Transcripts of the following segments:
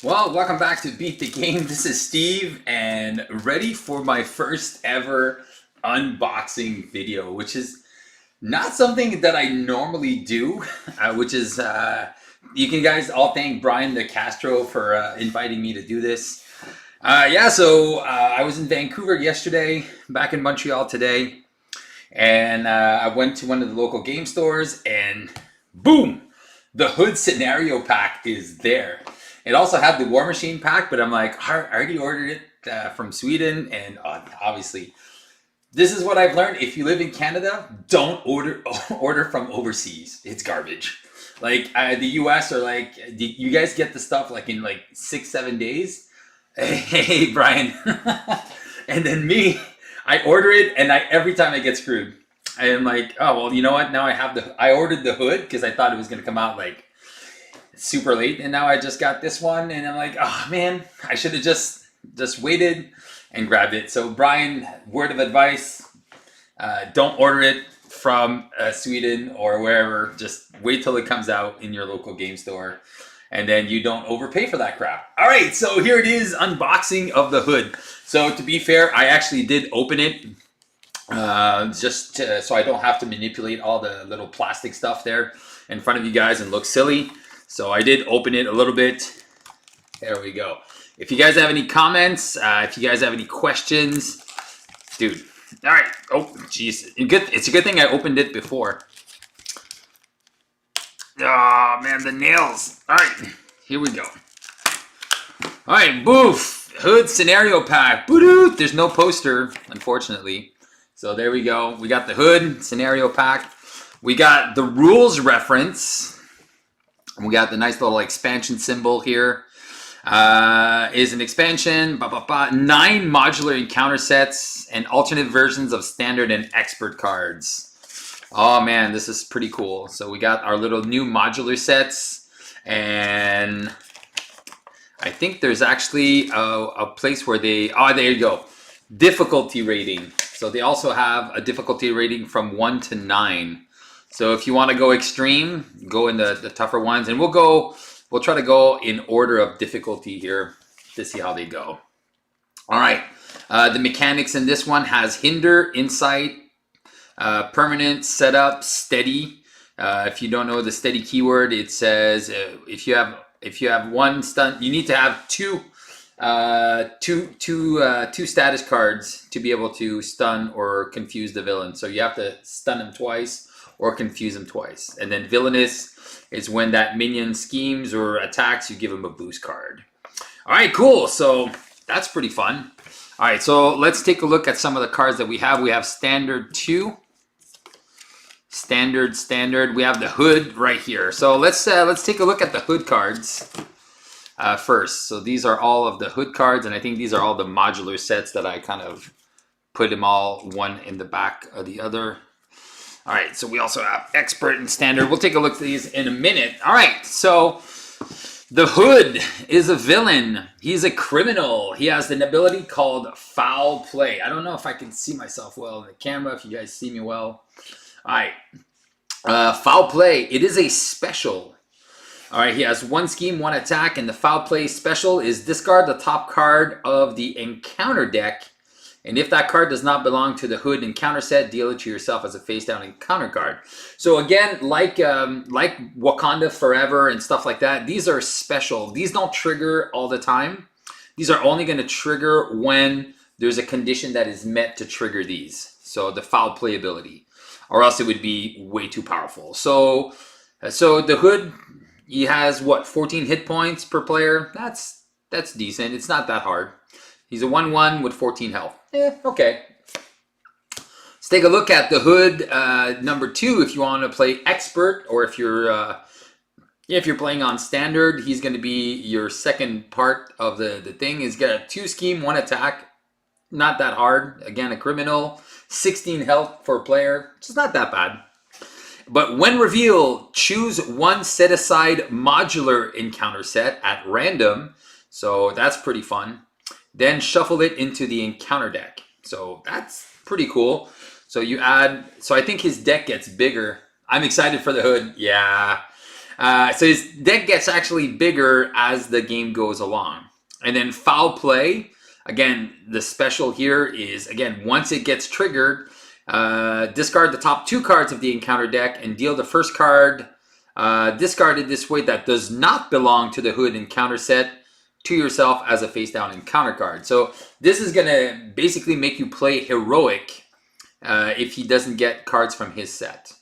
Well, welcome back to Beat the Game. This is Steve and ready for my first ever unboxing video, which is not something that I normally do, which is, you can guys all thank Brian De Castro for inviting me to do this. I was in Vancouver yesterday, back in Montreal today, and I went to one of the local game stores and boom, the Hood Scenario Pack is there. It also had the War Machine pack, but I'm like, I already ordered it from Sweden, and obviously, this is what I've learned. If you live in Canada, don't order from overseas. It's garbage. Like the US are like, you guys get the stuff like in like 6-7 days. Hey, Brian. And then me, I order it, and every time I get screwed. I am like, oh well, you know what? Now I ordered the Hood because I thought it was gonna come out like super late, and now I just got this one, and I'm like, oh man, I should have just waited and grabbed it. So Brian, word of advice, don't order it from Sweden or wherever. Just wait till it comes out in your local game store, and then you don't overpay for that crap. All right, so here it is, unboxing of the Hood. So to be fair, I actually did open it so I don't have to manipulate all the little plastic stuff there in front of you guys and look silly. So I did open it a little bit. There we go. If you guys have any comments, if you guys have any questions, dude. All right. Oh, jeez. It's a good thing I opened it before. Oh, man, the nails. All right. Here we go. All right, boof. Hood Scenario Pack. Boo-doo. There's no poster, unfortunately. So there we go. We got the Hood Scenario Pack. We got the rules reference. We got the nice little expansion symbol here. Is an expansion. 9 modular encounter sets and alternate versions of standard and expert cards. Oh man, this is pretty cool. So we got our little new modular sets, and I think there's actually a place where they, oh there you go, difficulty rating. So they also have a difficulty rating from 1 to 9. So if you want to go extreme, go in the tougher ones, and we'll try to go in order of difficulty here to see how they go. All right, the mechanics in this one has hinder, insight, permanent, setup, steady. If you don't know the steady keyword, it says if you have one stun, you need to have two status cards to be able to stun or confuse the villain. So you have to stun him twice or confuse him twice. And then villainous is when that minion schemes or attacks, you give him a boost card. All right, cool. So that's pretty fun. All right, so let's take a look at some of the cards that we have. We have standard 2, standard. We have the Hood right here. So let's take a look at the Hood cards first. So these are all of the Hood cards, and I think these are all the modular sets that I kind of put them all one in the back of the other. All right, so we also have expert and standard. We'll take a look at these in a minute. All right, so the Hood is a villain. He's a criminal. He has an ability called Foul Play. I don't know if I can see myself well in the camera, if you guys see me well. All right, Foul Play. It is a special. All right, he has 1 scheme, 1 attack, and the Foul Play special is discard the top card of the encounter deck. And if that card does not belong to the Hood encounter set, deal it to yourself as a face-down encounter card. So again, like Wakanda Forever and stuff like that, these are special. These don't trigger all the time. These are only going to trigger when there's a condition that is met to trigger these. So the Foul Play ability, or else it would be way too powerful. So the Hood, he has what, 14 hit points per player. That's decent. It's not that hard. He's a 1/1 with 14 health. Okay. Let's take a look at the Hood number 2 if you want to play expert, or if you're playing on standard, he's going to be your second part of the thing. He's got a 2 scheme, 1 attack. Not that hard. Again, a criminal. 16 health for a player. It's not that bad. But when revealed, choose 1 set aside modular encounter set at random. So that's pretty fun. Then shuffle it into the encounter deck. So that's pretty cool. So you add, so I think his deck gets bigger. I'm excited for the Hood. Yeah. So his deck gets actually bigger as the game goes along. And then foul play, again, the special here is, again, once it gets triggered, discard the top 2 cards of the encounter deck and deal the first card discarded this way that does not belong to the hood encounter set to yourself as a face down encounter card. So this is going to basically make you play heroic if he doesn't get cards from his set.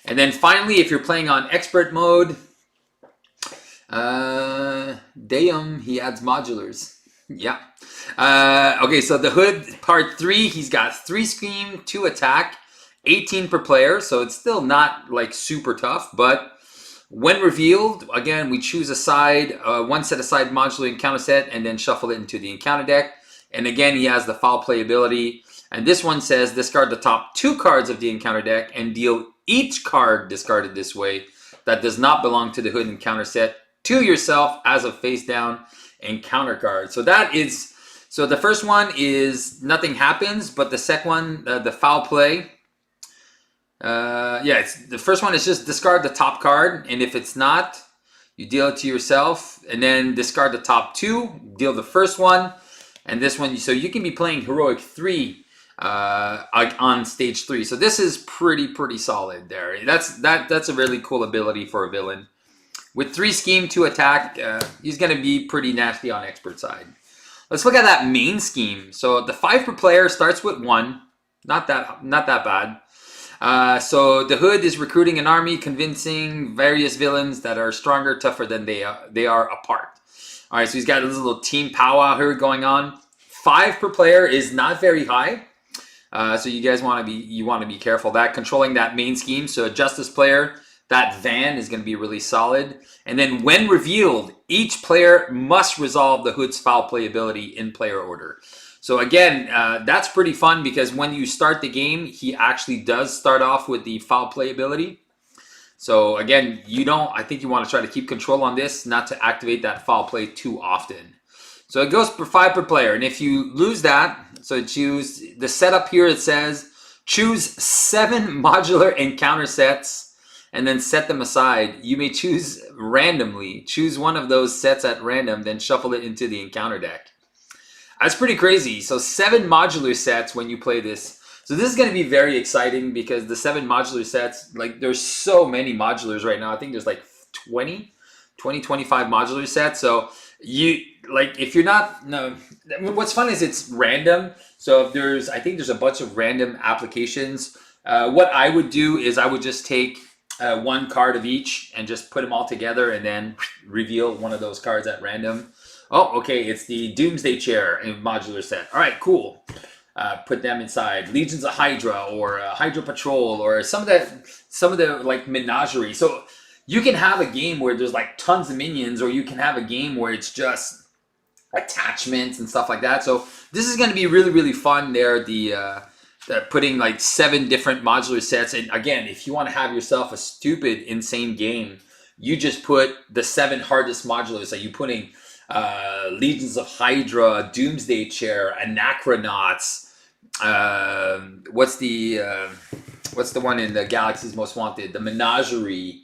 And then finally, if you're playing on expert mode, damn, he adds modulars. Yeah. Okay, so the hood part 3, he's got 3 scheme, 2 attack, 18 per player. So it's still not like super tough, but when revealed, again, we choose a side, one set aside modular encounter set, and then shuffle it into the encounter deck. And again, he has the foul play ability. And this one says discard the top 2 cards of the encounter deck and deal each card discarded this way that does not belong to the hood encounter set to yourself as a face down encounter card. So that is, so the first one is nothing happens, but the second one, the foul play, yeah, the first one is just discard the top card, and if it's not, you deal it to yourself, and then discard the top 2, deal the first one, and this one, so you can be playing heroic 3 on stage 3. So this is pretty solid there. That's a really cool ability for a villain. With 3 scheme, 2 attack, he's going to be pretty nasty on expert side. Let's look at that main scheme. So the 5 per player starts with 1. Not that bad. So the hood is recruiting an army, convincing various villains that are stronger, tougher than they are apart. All right, so he's got this little team powwow here going on. 5 per player is not very high. So you guys want to be careful that controlling that main scheme. So a justice player, that van is going to be really solid. And then when revealed, each player must resolve the hood's foul play ability in player order. So again, that's pretty fun because when you start the game, he actually does start off with the foul play ability. So again, I think you want to try to keep control on this, not to activate that foul play too often. So it goes for 5 per player. And if you lose that, so choose the setup here, it says choose 7 modular encounter sets and then set them aside. You may choose randomly. Choose one of those sets at random, then shuffle it into the encounter deck. That's pretty crazy. So 7 modular sets when you play this. So this is going to be very exciting because the 7 modular sets, like there's so many modulars right now. I think there's like 25 modular sets. So you like if you're not, no, what's fun is it's random. So if I think there's a bunch of random applications. What I would do is I would just take 1 card of each and just put them all together and then reveal one of those cards at random. Oh, okay, it's the Doomsday Chair in modular set. All right, cool. Put them inside. Legions of Hydra or Hydra Patrol or some of the like menagerie. So you can have a game where there's like tons of minions, or you can have a game where it's just attachments and stuff like that. So this is going to be really fun there. The putting like 7 different modular sets. And again, if you want to have yourself a stupid, insane game, you just put the 7 hardest modulars. So you putting Legions of Hydra, Doomsday Chair, Anachronauts. What's the one in the Galaxy's Most Wanted? The Menagerie.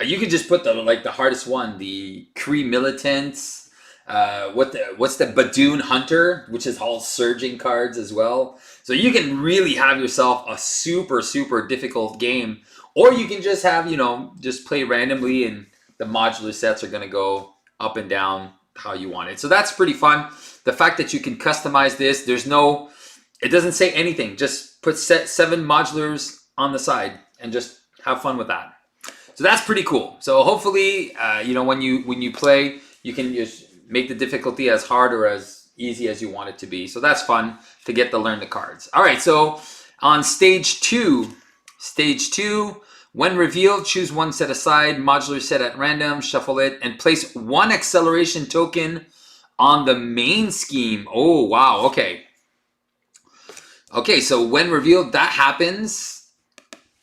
You could just put the hardest one, the Kree Militants. What's the Badoon Hunter, which is all surging cards as well. So you can really have yourself a super difficult game, or you can just have just play randomly, and the modular sets are going to go up and down how you want it. So that's pretty fun. The fact that you can customize this, it doesn't say anything. Just put 7 modulars on the side and just have fun with that. So that's pretty cool. So hopefully, when you play, you can just make the difficulty as hard or as easy as you want it to be. So that's fun to get to learn the cards. All right, so on stage 2, when revealed, choose 1 set aside, modular set at random, shuffle it, and place 1 acceleration token on the main scheme. Oh, wow, okay. Okay, so when revealed, that happens.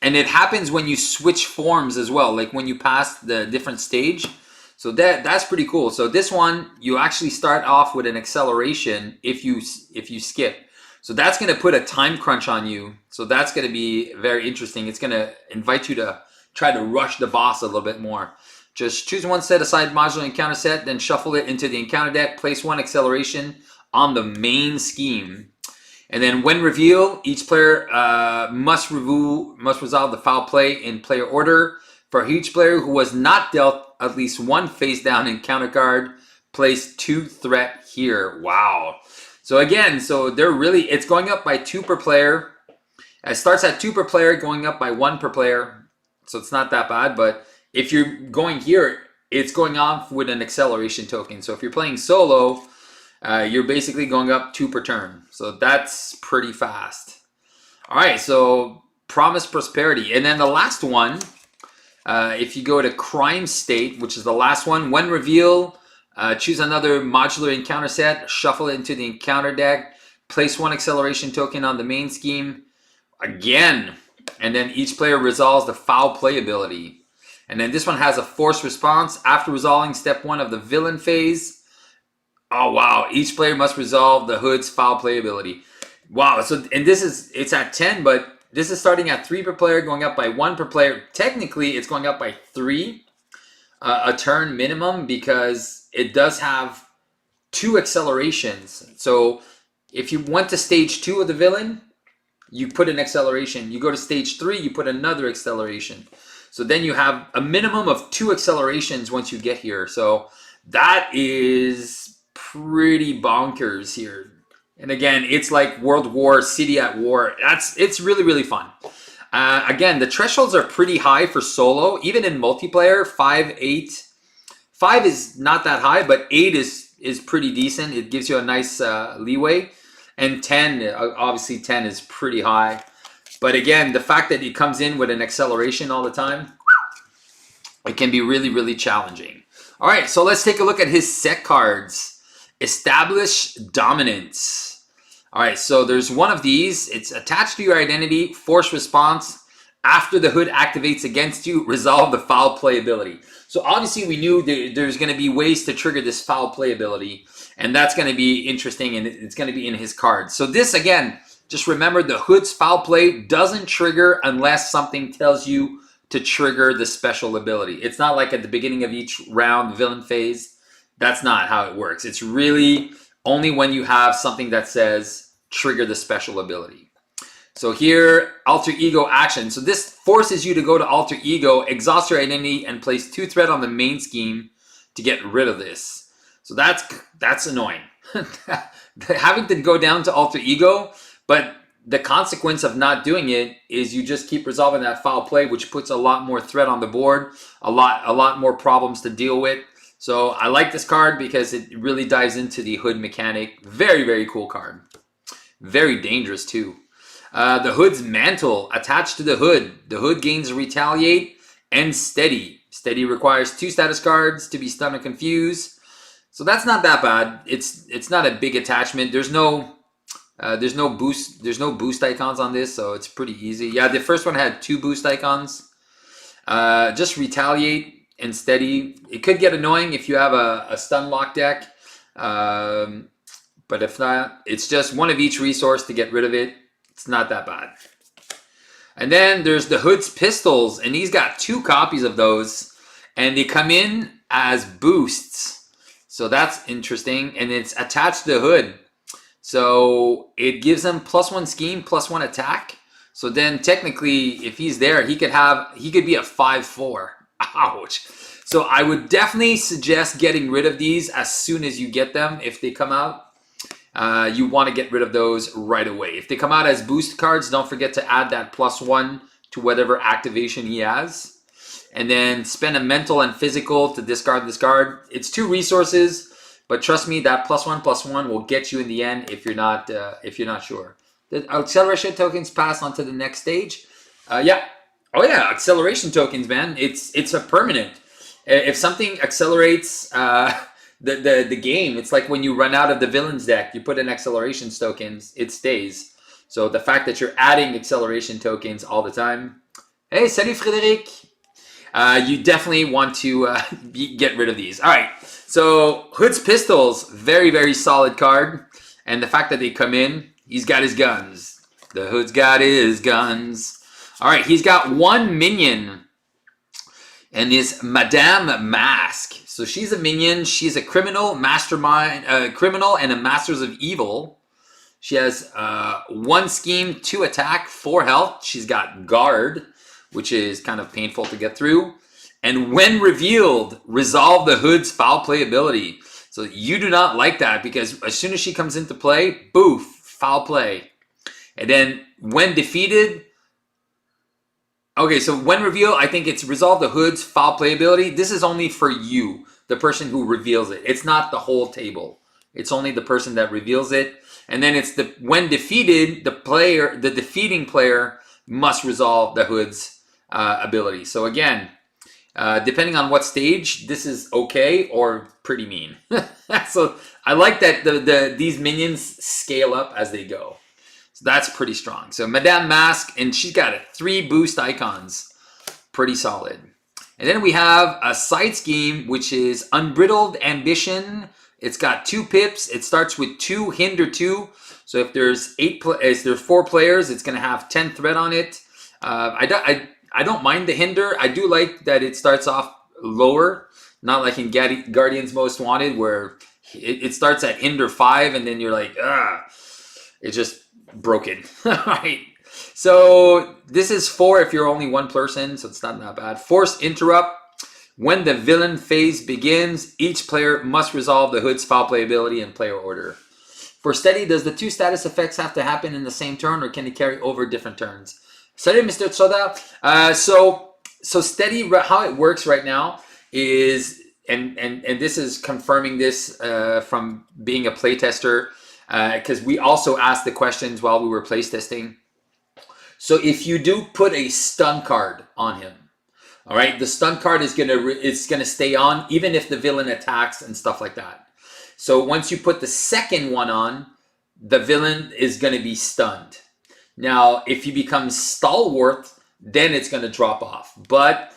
And it happens when you switch forms as well, like when you pass the different stage. So that's pretty cool. So this one, you actually start off with an acceleration if you skip. So that's going to put a time crunch on you. So that's going to be very interesting. It's going to invite you to try to rush the boss a little bit more. Just choose one set aside modular encounter set, then shuffle it into the encounter deck. Place one acceleration on the main scheme. And then when reveal, each player must resolve the foul play in player order. For each player who was not dealt at least one face down encounter card, place 2 threat here. Wow. So again, it's going up by 2 per player. It starts at 2 per player, going up by 1 per player. So it's not that bad, but if you're going here, it's going off with an acceleration token. So if you're playing solo, you're basically going up 2 per turn. So that's pretty fast. All right, so Promise Prosperity. And then the last one, if you go to Crime State, which is the last one, when reveal, choose another modular encounter set, shuffle it into the encounter deck, place 1 acceleration token on the main scheme. Again, and then each player resolves the foul play ability. And then this one has a force response. After resolving step 1 of the villain phase, oh wow, each player must resolve the hood's foul play ability. Wow, so and it's at 10, but this is starting at 3 per player, going up by 1 per player. Technically, it's going up by 3 a turn minimum because it does have 2 accelerations. So if you went to stage 2 of the villain, you put an acceleration. You go to stage 3, you put another acceleration. So then you have a minimum of 2 accelerations once you get here. So that is pretty bonkers here. And again, it's like World War, City at War. It's really, really fun. Again, the thresholds are pretty high for solo. Even in multiplayer, 5, 8. 5 is not that high, but 8 is pretty decent. It gives you a nice leeway. And 10, obviously 10 is pretty high. But again, the fact that it comes in with an acceleration all the time, it can be really, really challenging. All right, so let's take a look at his set cards. Establish Dominance. All right, so there's one of these. It's attached to your identity, force response. After the hood activates against you, resolve the foul play ability. So obviously we knew there's going to be ways to trigger this foul play ability. And that's going to be interesting, and it's going to be in his cards. So this, again, just remember the hood's foul play doesn't trigger unless something tells you to trigger the special ability. It's not like at the beginning of each round, villain phase. That's not how it works. It's really only when you have something that says trigger the special ability. So here, Alter Ego action. So this forces you to go to Alter Ego, exhaust your identity, and place 2 threat on the main scheme to get rid of this. So that's annoying. Having to go down to Alter Ego, but the consequence of not doing it is you just keep resolving that foul play, which puts a lot more threat on the board, a lot more problems to deal with. So I like this card because it really dives into the hood mechanic. Very, very cool card. Very dangerous too. The hood's mantle attached to the hood. The hood gains Retaliate and Steady. Steady requires 2 status cards to be stunned or confused. So that's not that bad. It's not a big attachment. There's no boost icons on this, so it's pretty easy. Yeah, the first one had 2 boost icons. Just Retaliate and Steady. It could get annoying if you have a stun lock deck. But if not, it's just one of each resource to get rid of it. It's not that bad. And then there's the hood's pistols, and he's got 2 copies of those, and they come in as boosts. So that's interesting, and it's attached to the hood. So it gives him +1 scheme, +1 attack. So then technically, if he's there, he could be a 5/4. Ouch. So I would definitely suggest getting rid of these as soon as you get them. If they come out, you want to get rid of those right away. If they come out as boost cards, don't forget to add that +1 to whatever activation he has. And then spend a mental and physical to discard this card. It's 2 resources, but trust me, that +1/+1 will get you in the end if you're not sure. The acceleration tokens pass on to the next stage. Yeah. Oh yeah, acceleration tokens, man. It's a permanent. If something accelerates the game, it's like when you run out of the villains deck, you put in acceleration tokens, it stays. So the fact that you're adding acceleration tokens all the time. Hey, salut Frédéric. You definitely want to get rid of these. All right, so Hood's Pistols, very, very solid card. And the fact that they come in, he's got his guns. The Hood's got his guns. All right, he's got 1 minion. and is Madame Mask. So she's a minion. She's a criminal, mastermind, criminal, and a Masters of Evil. She has 1 scheme, 2 attack, 4 health. She's got guard, which is kind of painful to get through. And when revealed, resolve the hood's foul play ability. So you do not like that because as soon as she comes into play, boof, foul play. And then when defeated, okay, so when revealed, I think it's resolve the hood's foul play ability. This is only for you, the person who reveals it. It's not the whole table. It's only the person that reveals it. And then it's the when defeated, the defeating player must resolve the hood's ability. So again, depending on what stage, this is okay or pretty mean. So I like that these minions scale up as they go. So that's pretty strong. So Madame Mask, and she's got 3 boost icons. Pretty solid. And then we have a side scheme, which is Unbridled Ambition. It's got 2 pips. It starts with 2, hinder 2. So if there's 4 players, it's going to have 10 thread on it. I don't mind the hinder. I do like that it starts off lower, not like in Guardians Most Wanted, where it starts at hinder 5, and then you're like, it's just broken. All right. So this is 4 if you're only 1 person, so it's not that bad. Force interrupt. When the villain phase begins, each player must resolve the hood's foul play ability in player order. For steady, does the 2 status effects have to happen in the same turn, or can it carry over different turns? Salut, Mr. Tsoda. So steady, how it works right now is, and this is confirming this from being a playtester, because we also asked the questions while we were playtesting. So if you do put a stun card on him, all right, the stun card is gonna stay on even if the villain attacks and stuff like that. So once you put the second one on, the villain is gonna be stunned. Now, if he becomes stalwart, then it's gonna drop off. But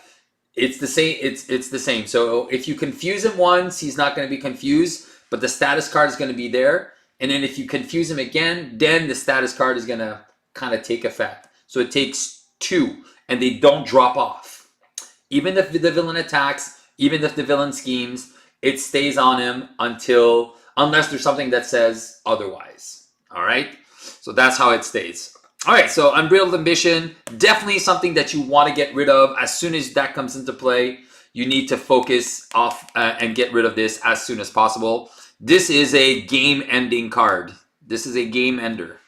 it's the same. It's the same. So if you confuse him once, he's not gonna be confused, but the status card is gonna be there. And then if you confuse him again, then the status card is gonna kind of take effect. So it takes 2, and they don't drop off. Even if the villain attacks, even if the villain schemes, it stays on him unless there's something that says otherwise. All right? So that's how it stays. All right, so Unbridled Ambition, definitely something that you want to get rid of. As soon as that comes into play, you need to focus off and get rid of this as soon as possible. This is a game-ending card. This is a game ender.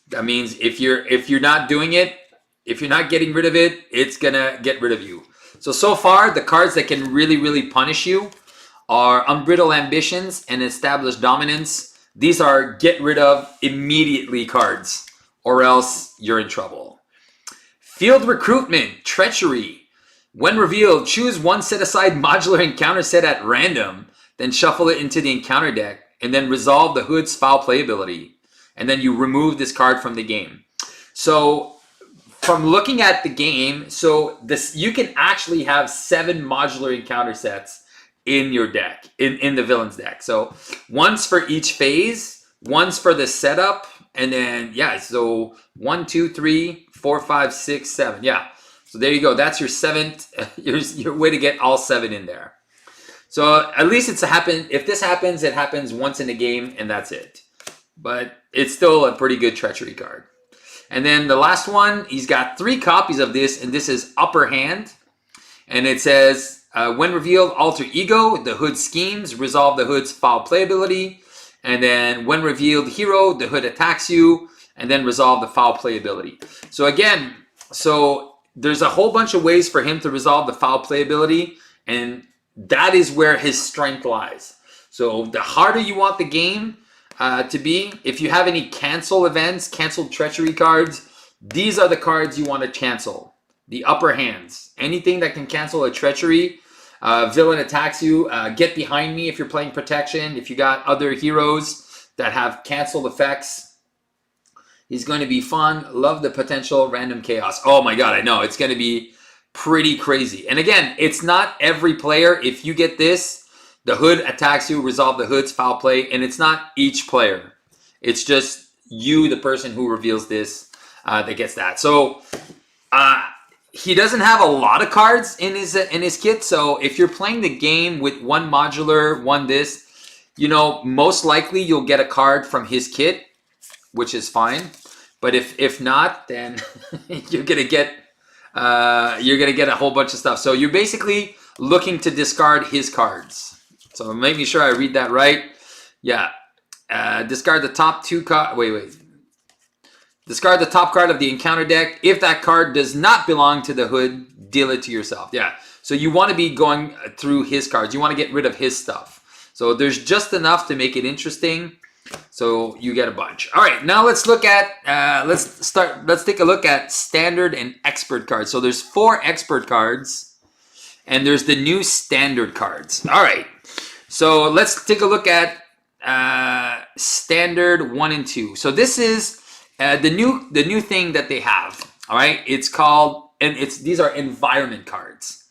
That means if you're not doing it, if you're not getting rid of it, it's gonna get rid of you. So far, the cards that can really, really punish you are Unbridled Ambitions and Established Dominance. These are get rid of immediately cards, or else you're in trouble. Field Recruitment, Treachery. When revealed, choose 1 set-aside modular encounter set at random, then shuffle it into the encounter deck, and then resolve the hood's foul play ability. And then you remove this card from the game. So from looking at the game, so this you can actually have 7 modular encounter sets in your deck, in the villain's deck. So once for each phase, once for the setup, and then yeah, so 1, 2, 3, 4, 5, 6, 7. Yeah. So there you go. That's your 7th, your way to get all 7 in there. So at least if this happens, it happens once in the game, and that's it. But it's still a pretty good treachery card. And then the last one, he's got 3 copies of this, and this is Upper Hand. And it says, when revealed, alter ego, the hood schemes, resolve the hood's foul play ability. And then when revealed hero, the hood attacks you, and then resolve the foul play ability. So again, there's a whole bunch of ways for him to resolve the foul play ability, and that is where his strength lies. So the harder you want the game to be, if you have any cancel events, canceled treachery cards, these are the cards you want to cancel. The upper hands. Anything that can cancel a treachery, villain attacks you, get behind me if you're playing protection. If you got other heroes that have canceled effects, he's going to be fun. Love the potential random chaos. Oh my god, I know. It's going to be pretty crazy. And again, it's not every player. If you get this, the hood attacks you, resolve the hood's foul play, and it's not each player. It's just you, the person who reveals this, that gets that. So he doesn't have a lot of cards in his kit. So if you're playing the game with one modular, one this, you know, most likely you'll get a card from his kit, which is fine. But if not, then you're gonna get a whole bunch of stuff. So you're basically looking to discard his cards. So making sure I read that right. Yeah. Discard the top two cards. Wait. Discard the top card of the encounter deck. If that card does not belong to the hood, deal it to yourself. Yeah. So you want to be going through his cards. You want to get rid of his stuff. So there's just enough to make it interesting. So you get a bunch. All right, now let's look at let's take a look at standard and expert cards. So there's 4 expert cards, and there's the new standard cards. All right, so let's take a look at standard 1 and 2. So this is the new thing that they have. All right, it's called, and these are environment cards.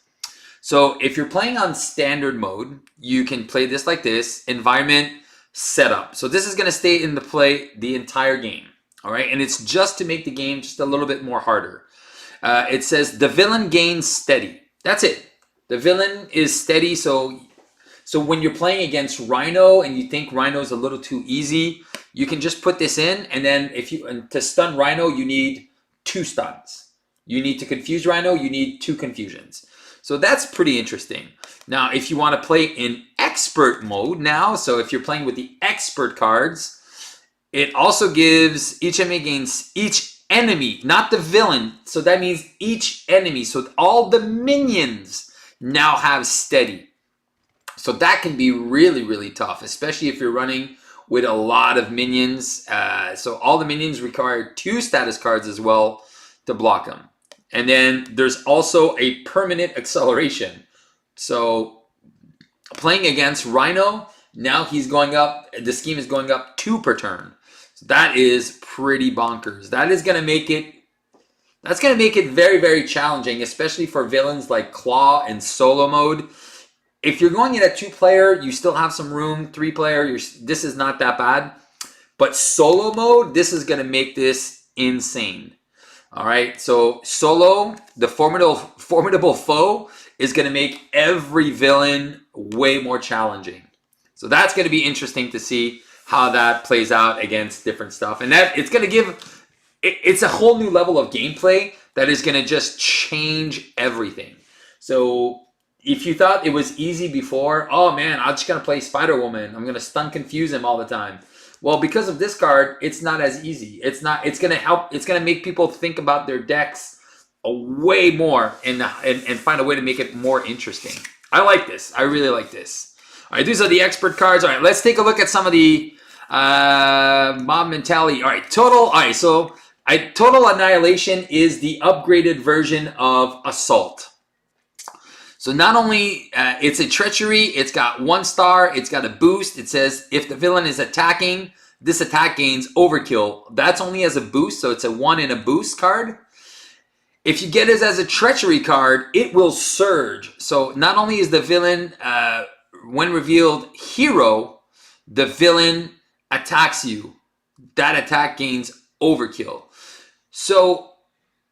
So if you're playing on standard mode, you can play this like this, environment setup. So this is going to stay in the play the entire game. All right, and it's just to make the game just a little bit more harder. It says the villain gains steady. That's it. The villain is steady. So when you're playing against Rhino and you think Rhino's a little too easy, you can just put this in, and then to stun Rhino, you need 2 stuns. You need to confuse Rhino, you need 2 confusions. So that's pretty interesting. Now, if you want to play in expert mode now, so if you're playing with the expert cards, it also gives each enemy gains each enemy, not the villain. So that means each enemy. So all the minions now have steady. So that can be really, really tough, especially if you're running with a lot of minions. So all the minions require 2 status cards as well to block them. And then there's also a permanent acceleration. So playing against Rhino, now he's going up, the scheme is going up 2 per turn. So that is pretty bonkers. That's going to make it very, very challenging, especially for villains like Claw and solo mode. If you're going in a 2-player, you still have some room. 3-player, this is not that bad. But solo mode, this is going to make this insane. All right, so solo, the formidable foe, is going to make every villain way more challenging. So that's going to be interesting to see how that plays out against different stuff. And that it's going to give, it's a whole new level of gameplay that is going to just change everything. So if you thought it was easy before, oh man, I'm just going to play Spider-Woman. I'm going to stun confuse him all the time. Well, because of this card, it's not as easy. It's going to help. It's going to make people think about their decks way more and find a way to make it more interesting. I like this. I really like this. All right, these are the expert cards. All right, let's take a look at some of the mob mentality. All right, total. All right, so total annihilation is the upgraded version of assault. So not only it's a treachery, it's got 1 star, it's got a boost. It says if the villain is attacking, this attack gains overkill. That's only as a boost, so it's a 1 in a boost card. If you get it as a treachery card, it will surge. So not only is the villain, when revealed, hero, the villain attacks you. That attack gains overkill. So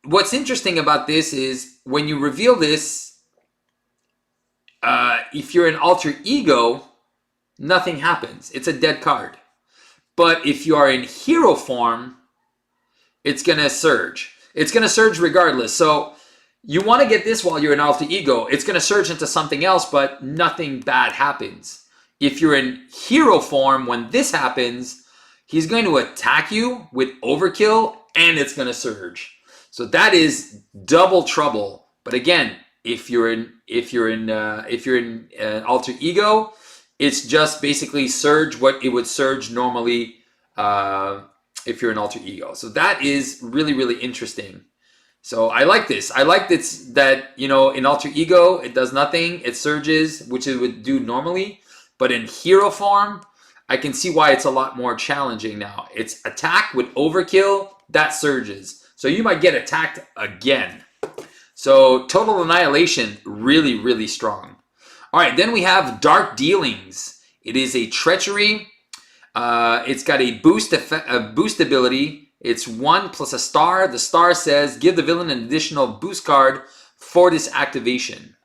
what's interesting about this is when you reveal this, if you're an alter ego, nothing happens. It's a dead card. But if you are in hero form, it's going to surge. It's going to surge regardless. So you want to get this while you're in alter ego. It's going to surge into something else, but nothing bad happens. If you're in hero form, when this happens, he's going to attack you with overkill, and it's going to surge. So that is double trouble. But again, if you're in alter ego, it's just basically surge what it would surge normally if you're an alter ego. So that is really, really interesting. So I like this. I like this, that, you know, in alter ego, it does nothing. It surges, which it would do normally. But in hero form, I can see why it's a lot more challenging now. It's attack with overkill, that surges. So you might get attacked again. So total annihilation, really, really strong. All right, then we have Dark Dealings. It is a treachery. It's got a boost ability. It's 1 plus a star. The star says, give the villain an additional boost card for this activation.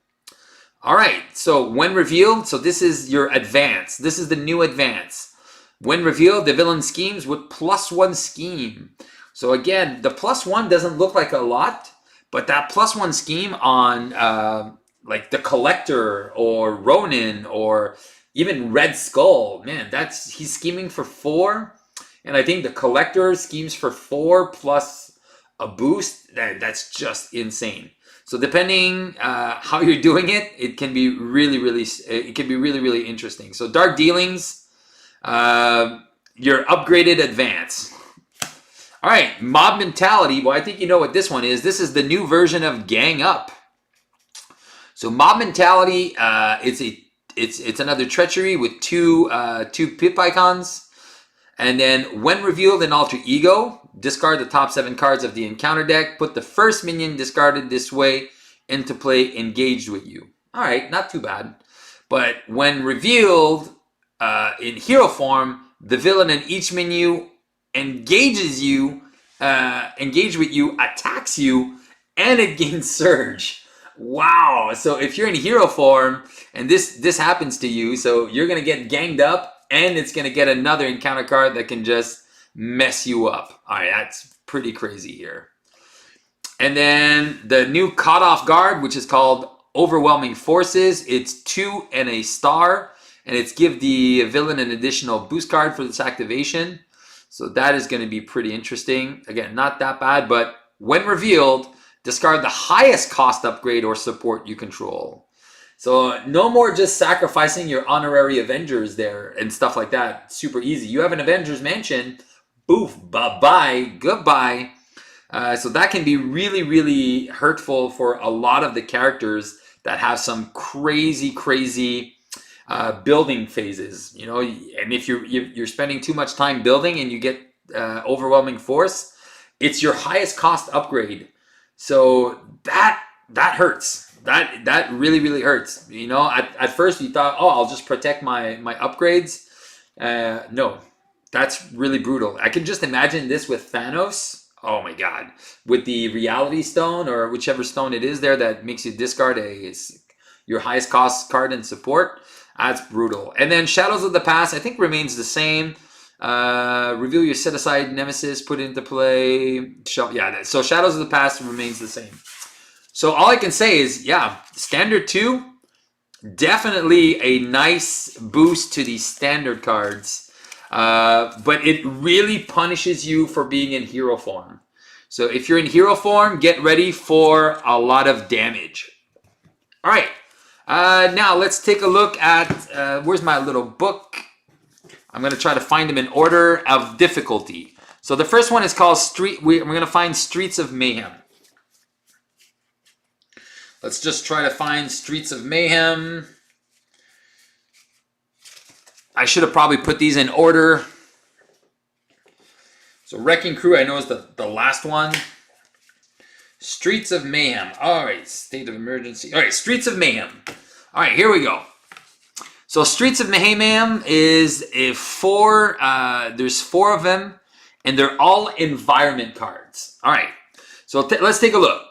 All right, so when revealed, so this is your advance. This is the new advance. When revealed, the villain schemes with +1 scheme. So again, the +1 doesn't look like a lot, but that +1 scheme on like the Collector or Ronin or even Red Skull, man, he's scheming for 4. And I think the Collector schemes for 4 plus a boost. That's just insane. So depending how you're doing it, it can be really interesting. So Dark Dealings, your upgraded advance. All right, Mob Mentality. Well, I think you know what this one is. This is the new version of Gang Up. So Mob Mentality, it's another treachery with two pip icons. And then when revealed in Alter Ego, discard the top 7 cards of the encounter deck. Put the first minion discarded this way into play engaged with you. All right, not too bad. But when revealed in hero form, the villain in each menu engages you, with you, attacks you, and it gains surge. Wow. So if you're in hero form and this happens to you, so you're going to get ganged up, and it's going to get another encounter card that can just mess you up. All right, that's pretty crazy here. And then the new Caught Off Guard, which is called Overwhelming Forces. It's 2 and a star, and it's give the villain an additional boost card for this activation. So that is going to be pretty interesting. Again, not that bad, but when revealed, discard the highest cost upgrade or support you control. So no more just sacrificing your honorary Avengers there and stuff like that. Super easy. You have an Avengers Mansion. Boof. Bye-bye. Goodbye. So that can be really hurtful for a lot of the characters that have some crazy building phases. You know, and if you're spending too much time building and you get overwhelming force, it's your highest cost upgrade. So that hurts. That really hurts. You know, at first you thought, oh, I'll just protect my upgrades. No, that's really brutal. I can just imagine this with Thanos. Oh my God, with the Reality Stone or whichever stone it is there that makes you discard your highest cost card in support. That's brutal. And then Shadows of the Past, I think remains the same. Reveal your set aside nemesis, put it into play. Yeah, so Shadows of the Past remains the same. So all I can say is, yeah, Standard 2, definitely a nice boost to these standard cards. But it really punishes you for being in hero form. So if you're in hero form, get ready for a lot of damage. All right. Now let's take a look at, where's my little book? I'm going to try to find them in order of difficulty. So the first one is called we're going to find Streets of Mayhem. Let's just try to find Streets of Mayhem. I should have probably put these in order. So Wrecking Crew, I know is the last one. Streets of Mayhem. All right, State of Emergency. All right, Streets of Mayhem. All right, here we go. So Streets of Mayhem is there's 4 of them, and they're all environment cards. All right, so let's take a look.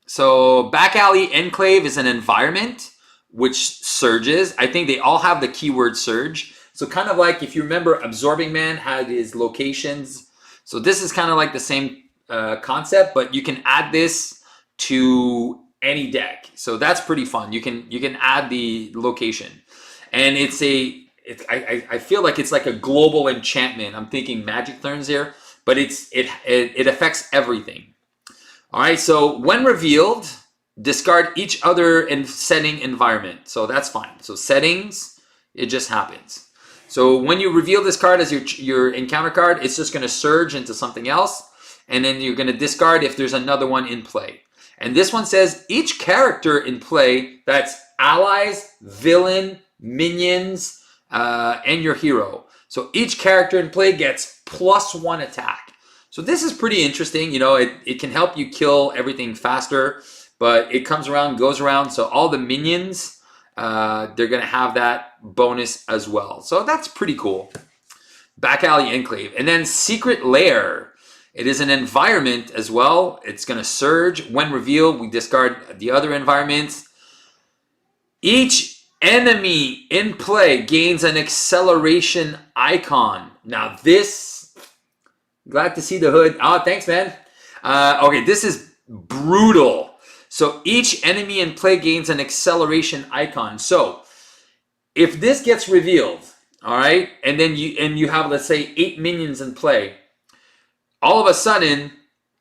So Back Alley Enclave is an environment which surges. I think they all have the keyword surge. So kind of like if you remember, Absorbing Man had his locations. So this is kind of like the same concept, but you can add this to any deck. So that's pretty fun. You can add the location, and I feel like it's like a global enchantment. I'm thinking Magic Turns here, but it affects everything. All right, so when revealed, discard each other setting environment. So that's fine. So settings, it just happens. So when you reveal this card as your encounter card, it's just going to surge into something else. And then you're going to discard if there's another one in play. And this one says each character in play, that's allies, villain, minions, and your hero. So each character in play gets +1 attack. So this is pretty interesting. You know, it can help you kill everything faster, but it comes around, goes around. So all the minions, they're going to have that bonus as well. So that's pretty cool. Back Alley Enclave. And then Secret Lair. It is an environment as well. It's going to surge. When revealed, we discard the other environments. Each enemy in play gains an acceleration icon. Now this, glad to see the hood. Oh, thanks, man. Okay, this is brutal. So each enemy in play gains an acceleration icon. So if this gets revealed, all right, and then you have, let's say, 8 minions in play, all of a sudden,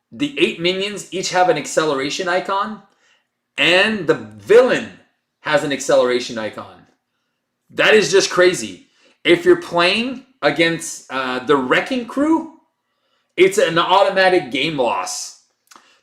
the 8 minions each have an acceleration icon, and the villain has an acceleration icon. That is just crazy. If you're playing against the Wrecking Crew, it's an automatic game loss.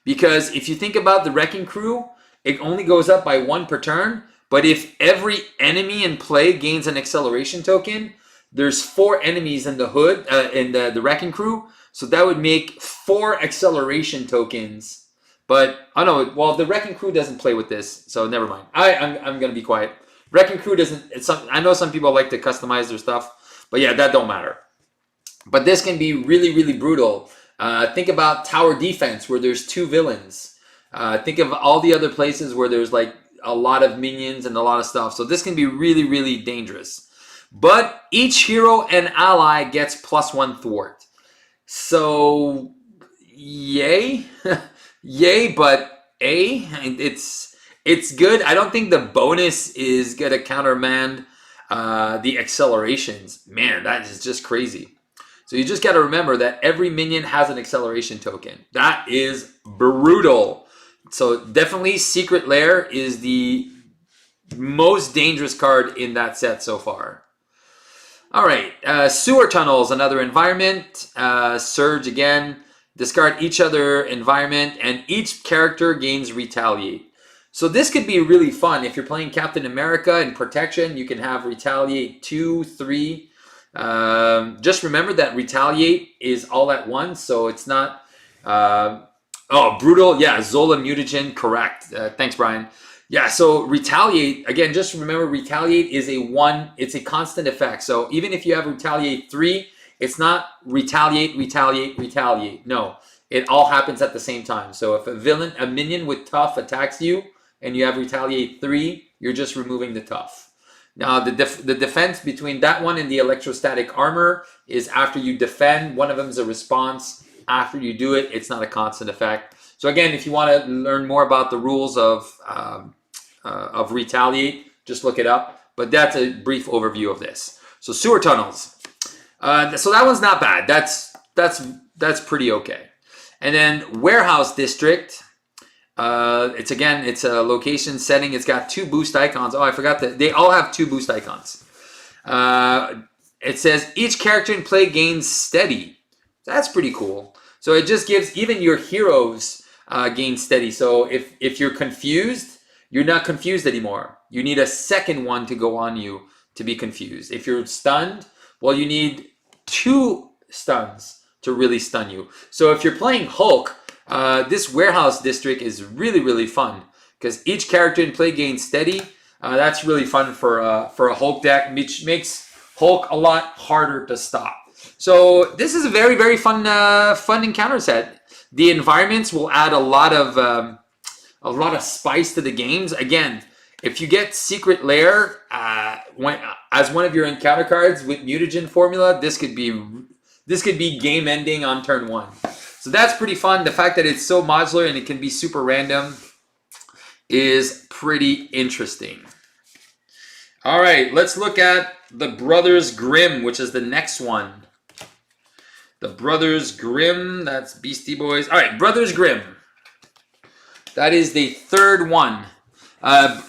Because if you think about the Wrecking Crew, it only goes up by 1 per turn. But if every enemy in play gains an acceleration token, there's 4 enemies in the hood, in the Wrecking Crew. So that would make 4 acceleration tokens. But, oh no, well, the Wrecking Crew doesn't play with this, so never mind. I'm going to be quiet. Wrecking Crew doesn't, I know some people like to customize their stuff, but yeah, that don't matter. But this can be really, really brutal. Think about tower defense, where there's 2 villains. Think of all the other places where there's like a lot of minions and a lot of stuff. So this can be really, really dangerous. But each hero and ally gets +1 thwart. So, yay. Yay, but it's good. I don't think the bonus is going to countermand the accelerations. Man, that is just crazy. So you just got to remember that every minion has an acceleration token. That is brutal. So definitely Secret Lair is the most dangerous card in that set so far. All right, Sewer Tunnels, another environment. Surge again. Discard each other environment, and each character gains Retaliate. So this could be really fun. If you're playing Captain America in Protection, you can have Retaliate 2, 3. Just remember that Retaliate is all at once, so it's not... oh, Brutal. Yeah, Zola Mutagen, correct. Thanks, Brian. Yeah, so Retaliate, again, just remember Retaliate is it's a constant effect. So even if you have Retaliate 3, it's not Retaliate, Retaliate, Retaliate. No, it all happens at the same time. So if a minion with Tough attacks you and you have Retaliate 3, you're just removing the Tough. Now, the defense between that one and the Electrostatic Armor is after you defend, one of them is a response. After you do it, it's not a constant effect. So again, if you want to learn more about the rules of Retaliate, just look it up. But that's a brief overview of this. So Sewer Tunnels. So that one's not bad. That's pretty okay. And then Warehouse District. It's a location setting. It's got 2 boost icons. Oh, I forgot that they all have 2 boost icons. It says each character in play gains steady. That's pretty cool. So it just gives even your heroes gain steady. So if you're confused, you're not confused anymore. You need a second one to go on you to be confused. If you're stunned, well, you need 2 stuns to really stun you. So if you're playing Hulk, this Warehouse District is really, really fun because each character in play gains steady. That's really fun for a Hulk deck, which makes Hulk a lot harder to stop. So this is a very, very fun encounter set. The environments will add a lot of spice to the games. Again, if you get Secret Lair as one of your encounter cards with Mutagen formula, this could be game ending on turn 1. So that's pretty fun. The fact that it's so modular and it can be super random is pretty interesting. All right, let's look at the Brothers Grimm, which is the next one. The Brothers Grimm, that's Beastie Boys. All right, Brothers Grimm. That is the 3rd one.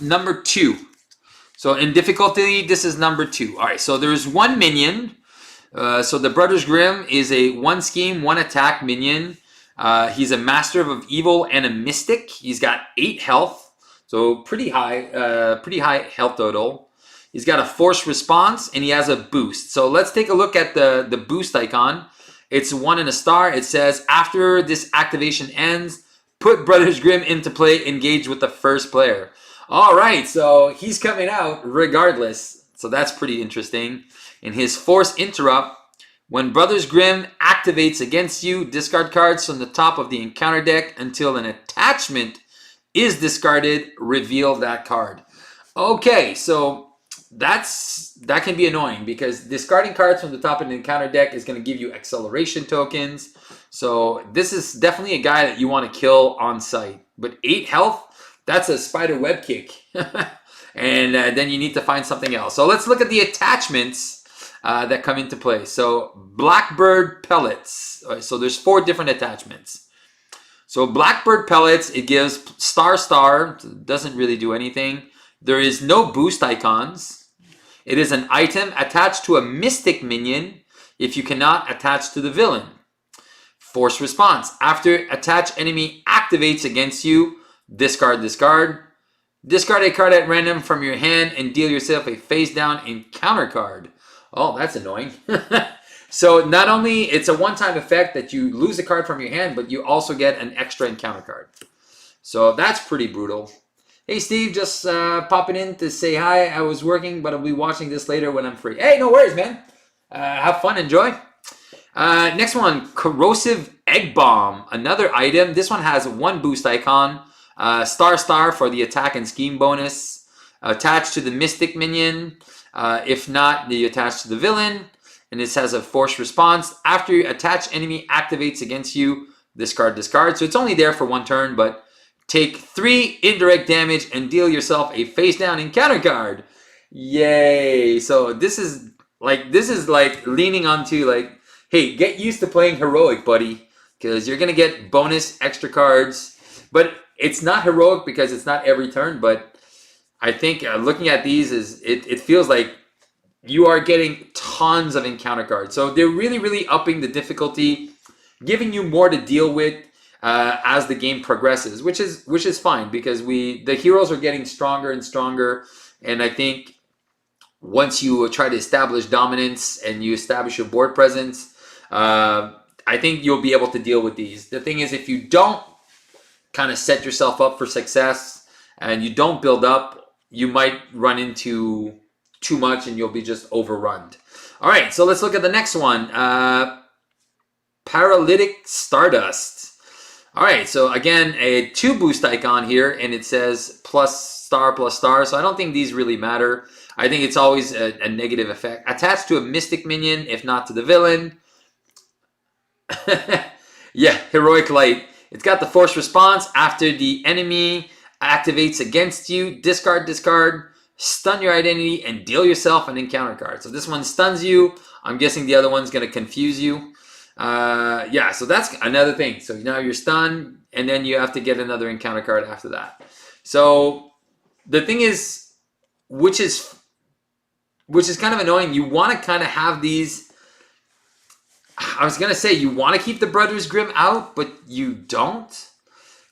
Number 2. So in difficulty, this is number 2. All right, so there's 1 minion. So the Brothers Grimm is a 1 scheme, 1 attack minion. He's a Master of Evil and a Mystic. He's got 8 health, so pretty high health total. He's got a Force Response, and he has a boost. So let's take a look at the boost icon. It's 1 and a star. It says, after this activation ends, put Brothers Grimm into play, engage with the first player. All right, so he's coming out regardless. So that's pretty interesting. In his Force Interrupt, When Brothers Grimm activates against you, discard cards from the top of the encounter deck until an attachment is discarded. Reveal that card. Okay, so that can be annoying because discarding cards from the top of the encounter deck is going to give you acceleration tokens. So this is definitely a guy that you want to kill on sight. But 8 health, that's a spider web kick. And then you need to find something else. So let's look at the attachments that come into play. So Blackbird Pellets. So there's 4 different attachments. So Blackbird Pellets, it gives star, doesn't really do anything. There is no boost icons. It is an item attached to a mystic minion if you cannot attach to the villain. Force response. After attached enemy activates against you, discard. Discard a card at random from your hand and deal yourself a face down encounter card. Oh, that's annoying. So not only it's a one-time effect that you lose a card from your hand, but you also get an extra encounter card. So that's pretty brutal. Hey Steve, just popping in to say hi. I was working, but I'll be watching this later when I'm free. Hey, no worries, man. Have fun, enjoy. Next one, Corrosive Egg Bomb. Another item. This one has 1 boost icon. Star for the attack and scheme bonus. Attached to the mystic minion. If not, you attach to the villain. And this has a force response. After your attached enemy activates against you, discard. So it's only there for 1 turn, but take 3 indirect damage and deal yourself a face down encounter card. Yay! So this is like leaning onto like, hey, get used to playing heroic, buddy, because you're gonna get bonus extra cards. But it's not heroic because it's not every turn. But I think looking at these it feels like you are getting tons of encounter cards. So they're really upping the difficulty, giving you more to deal with as the game progresses, which is fine because the heroes are getting stronger and stronger. And I think once you try to establish dominance and you establish your board presence, I think you'll be able to deal with these. The thing is, if you don't kind of set yourself up for success and you don't build up, you might run into too much and you'll be just overrun. All right, so let's look at the next one. Paralytic Stardust. All right, so again, a 2 boost icon here, and it says +*, so I don't think these really matter. I think it's always a negative effect. Attached to a mystic minion, if not to the villain. Yeah, Heroic Light. It's got the force response. After the enemy activates against you, discard, stun your identity, and deal yourself an encounter card. So this one stuns you. I'm guessing the other one's going to confuse you. Yeah, so that's another thing. So now you're stunned, and then you have to get another encounter card after that. So the thing is, which is kind of annoying, you want to kind of have these. I was going to say you want to keep the Brothers Grimm out, but you don't.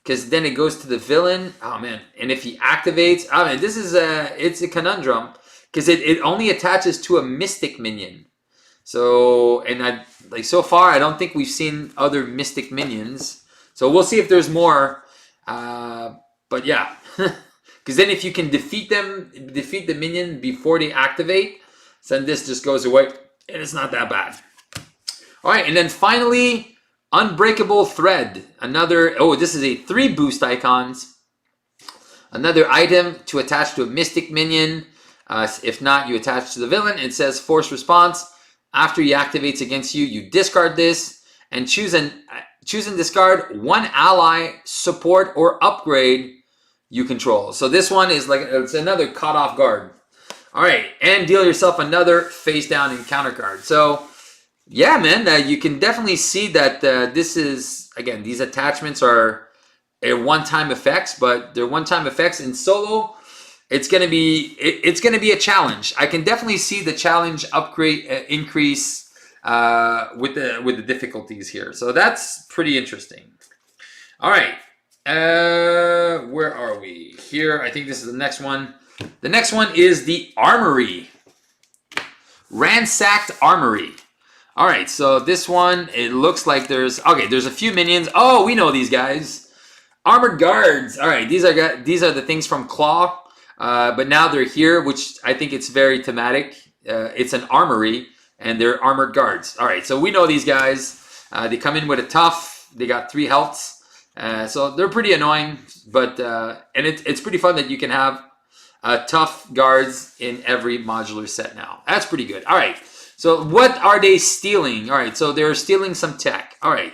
Because then it goes to the villain. Oh, man. And if he activates... Oh, man, this is it's a conundrum. Because it only attaches to a mystic minion. So, and so far, I don't think we've seen other mystic minions. So we'll see if there's more. But yeah. Because then if you can defeat the minion before they activate, then this just goes away. And it's not that bad. All right, and then finally, Unbreakable Thread. This is a 3 boost icons. Another item to attach to a mystic minion. If not, you attach to the villain. It says force response. After he activates against you, you discard this and choose and discard 1 ally, support, or upgrade you control. So this one is like it's another caught off guard. All right, and deal yourself another face down encounter card. So yeah, man, you can definitely see that this is, again, these attachments are one-time effects, but they're one-time effects in solo. It's gonna be a challenge. I can definitely see the challenge upgrade increase with the difficulties here. So that's pretty interesting. All right, where are we? Here, I think this is the next one. The next one is the Armory. Ransacked Armory. All right, so this one, it looks like there's a few minions. Oh, we know these guys. Armored Guards. All right, these are the things from Claw, but now they're here, which I think it's very thematic. It's an armory. and they're armored guards. All right, so we know these guys. They come in with a tough. They got 3 healths, so they're pretty annoying. But and it's pretty fun that you can have tough guards in every modular set now. That's pretty good. All right, so what are they stealing? All right, so they're stealing some tech. All right.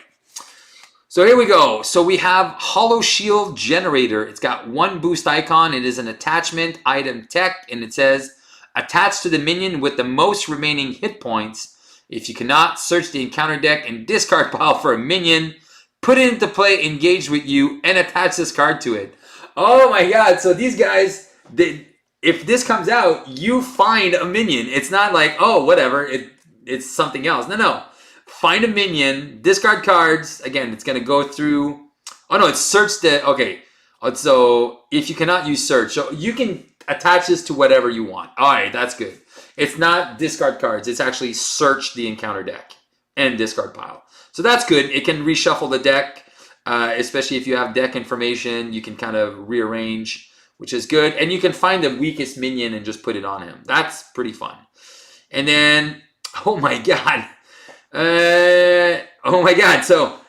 So here we go. So we have Holoshield Generator. It's got 1 boost icon. It is an attachment item tech, and it says, attach to the minion with the most remaining hit points. If you cannot, search the encounter deck and discard pile for a minion. Put it into play, engage with you, and attach this card to it. Oh my god, so these guys, if this comes out, you find a minion. It's not like, oh, whatever, it's something else. No. Find a minion, discard cards. Again, it's going to go through. Oh, no, it's search the. Okay. So if you cannot use search, so you can attach this to whatever you want. All right, that's good. It's not discard cards. It's actually search the encounter deck and discard pile. So that's good. It can reshuffle the deck, especially if you have deck information. You can kind of rearrange, which is good. And you can find the weakest minion and just put it on him. That's pretty fun. And then, oh my god. Oh my god, so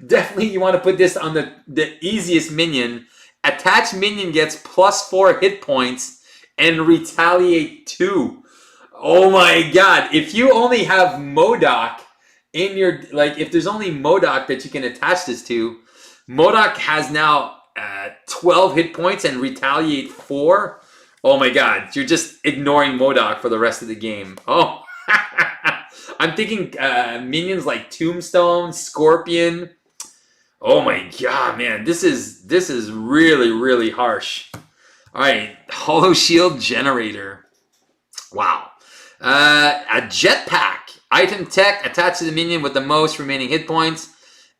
definitely you want to put this on the easiest minion. Attached minion gets +4 hit points and retaliate 2. Oh my god, if you only have MODOK in your, like if there's only MODOK that you can attach this to, MODOK has now 12 hit points and retaliate 4. Oh my god, you're just ignoring MODOK for the rest of the game. Oh I'm thinking minions like Tombstone, Scorpion. Oh my god, man. This is really, really harsh. All right. Holoshield Generator. Wow. A jetpack. Item tech attached to the minion with the most remaining hit points.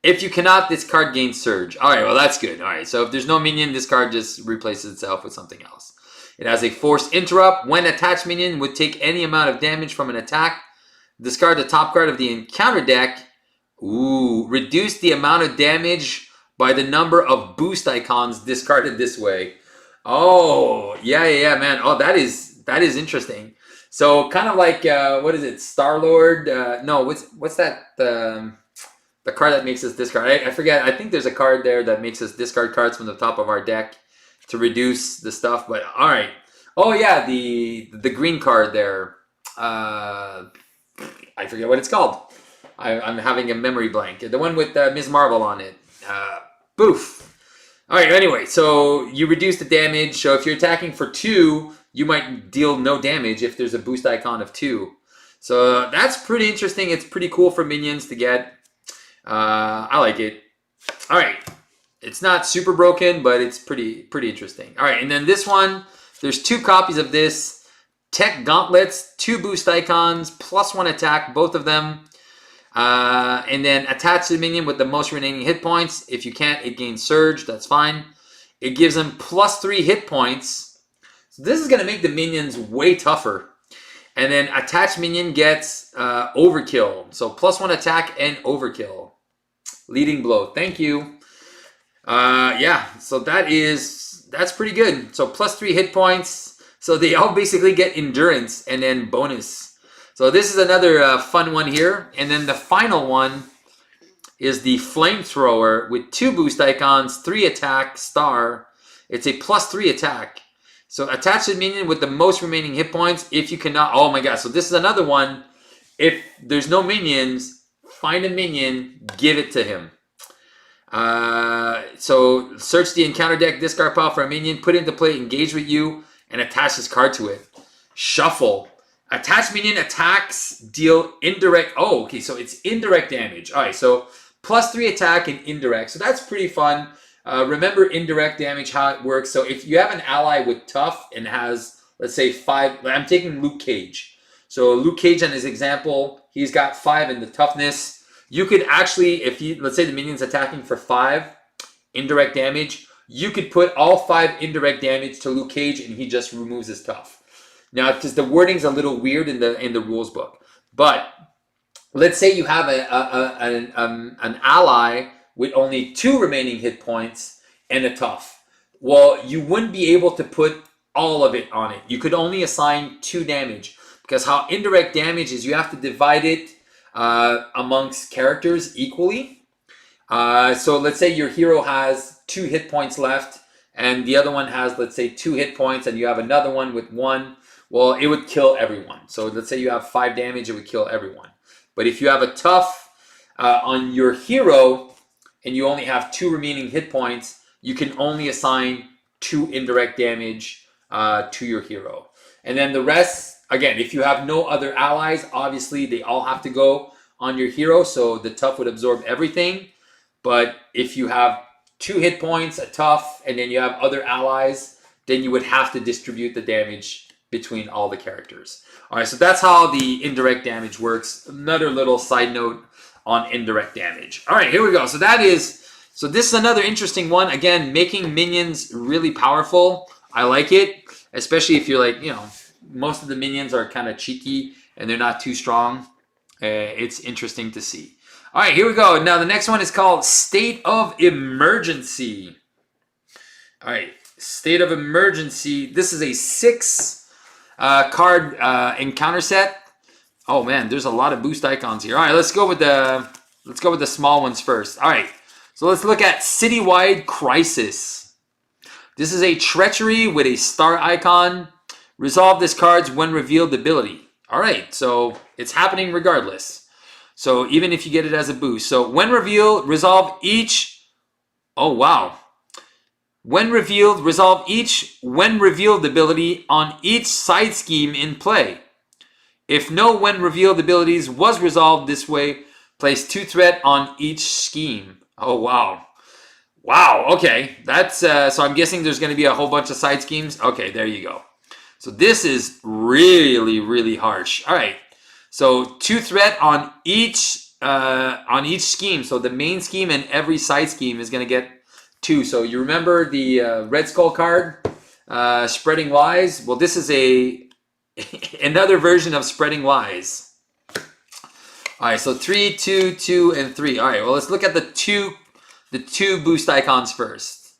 If you cannot, this card gains surge. All right, well, that's good. All right, so if there's no minion, this card just replaces itself with something else. It has a forced interrupt. When attached minion would take any amount of damage from an attack, discard the top card of the encounter deck. Ooh, reduce the amount of damage by the number of boost icons discarded this way. Oh, yeah, man. Oh, that is interesting. So kind of like what is it? Star-Lord? No, what's that? The card that makes us discard. I forget. I think there's a card there that makes us discard cards from the top of our deck to reduce the stuff. But all right. Oh yeah, the green card there. I forget what it's called. I'm having a memory blank. The one with Ms. Marvel on it. Boof. All right, anyway, so you reduce the damage. So if you're attacking for 2, you might deal no damage if there's a boost icon of 2. So that's pretty interesting. It's pretty cool for minions to get. I like it. All right. It's not super broken, but it's pretty interesting. All right, and then this one, there's 2 copies of this. Tech Gauntlets, 2 boost icons, +1 attack, both of them. And then attach the minion with the most remaining hit points. If you can't, it gains surge. That's fine. It gives them +3 hit points. So this is going to make the minions way tougher. And then attached minion gets overkill. So +1 attack and overkill. Leading blow. Thank you. Yeah, so that's pretty good. So +3 hit points. So they all basically get endurance and then bonus. So this is another fun one here. And then the final one is the Flamethrower with 2 boost icons, 3 attack, star. It's a +3 attack. So attach the minion with the most remaining hit points. If you cannot, oh my god. So this is another one. If there's no minions, find a minion, give it to him. So search the encounter deck, discard pile for a minion, put it into play, engage with you, and attach this card to it. Shuffle. Attach minion attacks, deal indirect. Oh, okay, so it's indirect damage. All right, so +3 attack and indirect. So that's pretty fun. Remember indirect damage, how it works. So if you have an ally with tough and has, let's say 5, I'm taking Luke Cage. So Luke Cage on his example, he's got 5 in the toughness. You could actually, if you, let's say the minion's attacking for 5 indirect damage, you could put all 5 indirect damage to Luke Cage and he just removes his tough. Now, because the wording's a little weird in the rules book, but let's say you have an ally with only 2 remaining hit points and a tough. Well, you wouldn't be able to put all of it on it. You could only assign 2 damage. Because how indirect damage is, you have to divide it amongst characters equally. So let's say your hero has 2 hit points left, and the other one has, let's say, 2 hit points, and you have another one with 1. Well, it would kill everyone. So let's say you have 5 damage, it would kill everyone. But if you have a tough on your hero, and you only have 2 remaining hit points, you can only assign 2 indirect damage to your hero. And then the rest, again, if you have no other allies, obviously they all have to go on your hero, so the tough would absorb everything. But if you have 2 hit points, a tough, and then you have other allies, then you would have to distribute the damage between all the characters. All right, so that's how the indirect damage works. Another little side note on indirect damage. All right, here we go. So this is another interesting one. Again, making minions really powerful. I like it, especially if you're like, most of the minions are kind of cheeky and they're not too strong. It's interesting to see. All right, here we go. Now, the next one is called State of Emergency. All right, State of Emergency. This is a 6 card encounter set. Oh man, there's a lot of boost icons here. All right, let's go with the small ones first. All right, so let's look at Citywide Crisis. This is a treachery with a star icon. Resolve this card's when revealed ability. All right, so it's happening regardless. So even if you get it as a boost. So when revealed, resolve each. Oh wow. When revealed, resolve each when revealed ability on each side scheme in play. If no when revealed abilities was resolved this way, place 2 threat on each scheme. Oh, wow. Wow, okay. That's so I'm guessing there's going to be a whole bunch of side schemes. Okay, there you go. So this is really, really harsh. All right. So 2 threat on each scheme. So the main scheme and every side scheme is going to get 2. So you remember the Red Skull card, Spreading Lies? Well, this is another version of Spreading Lies. All right, so 3, 2, 2, and 3. All right, well, let's look at the two boost icons first.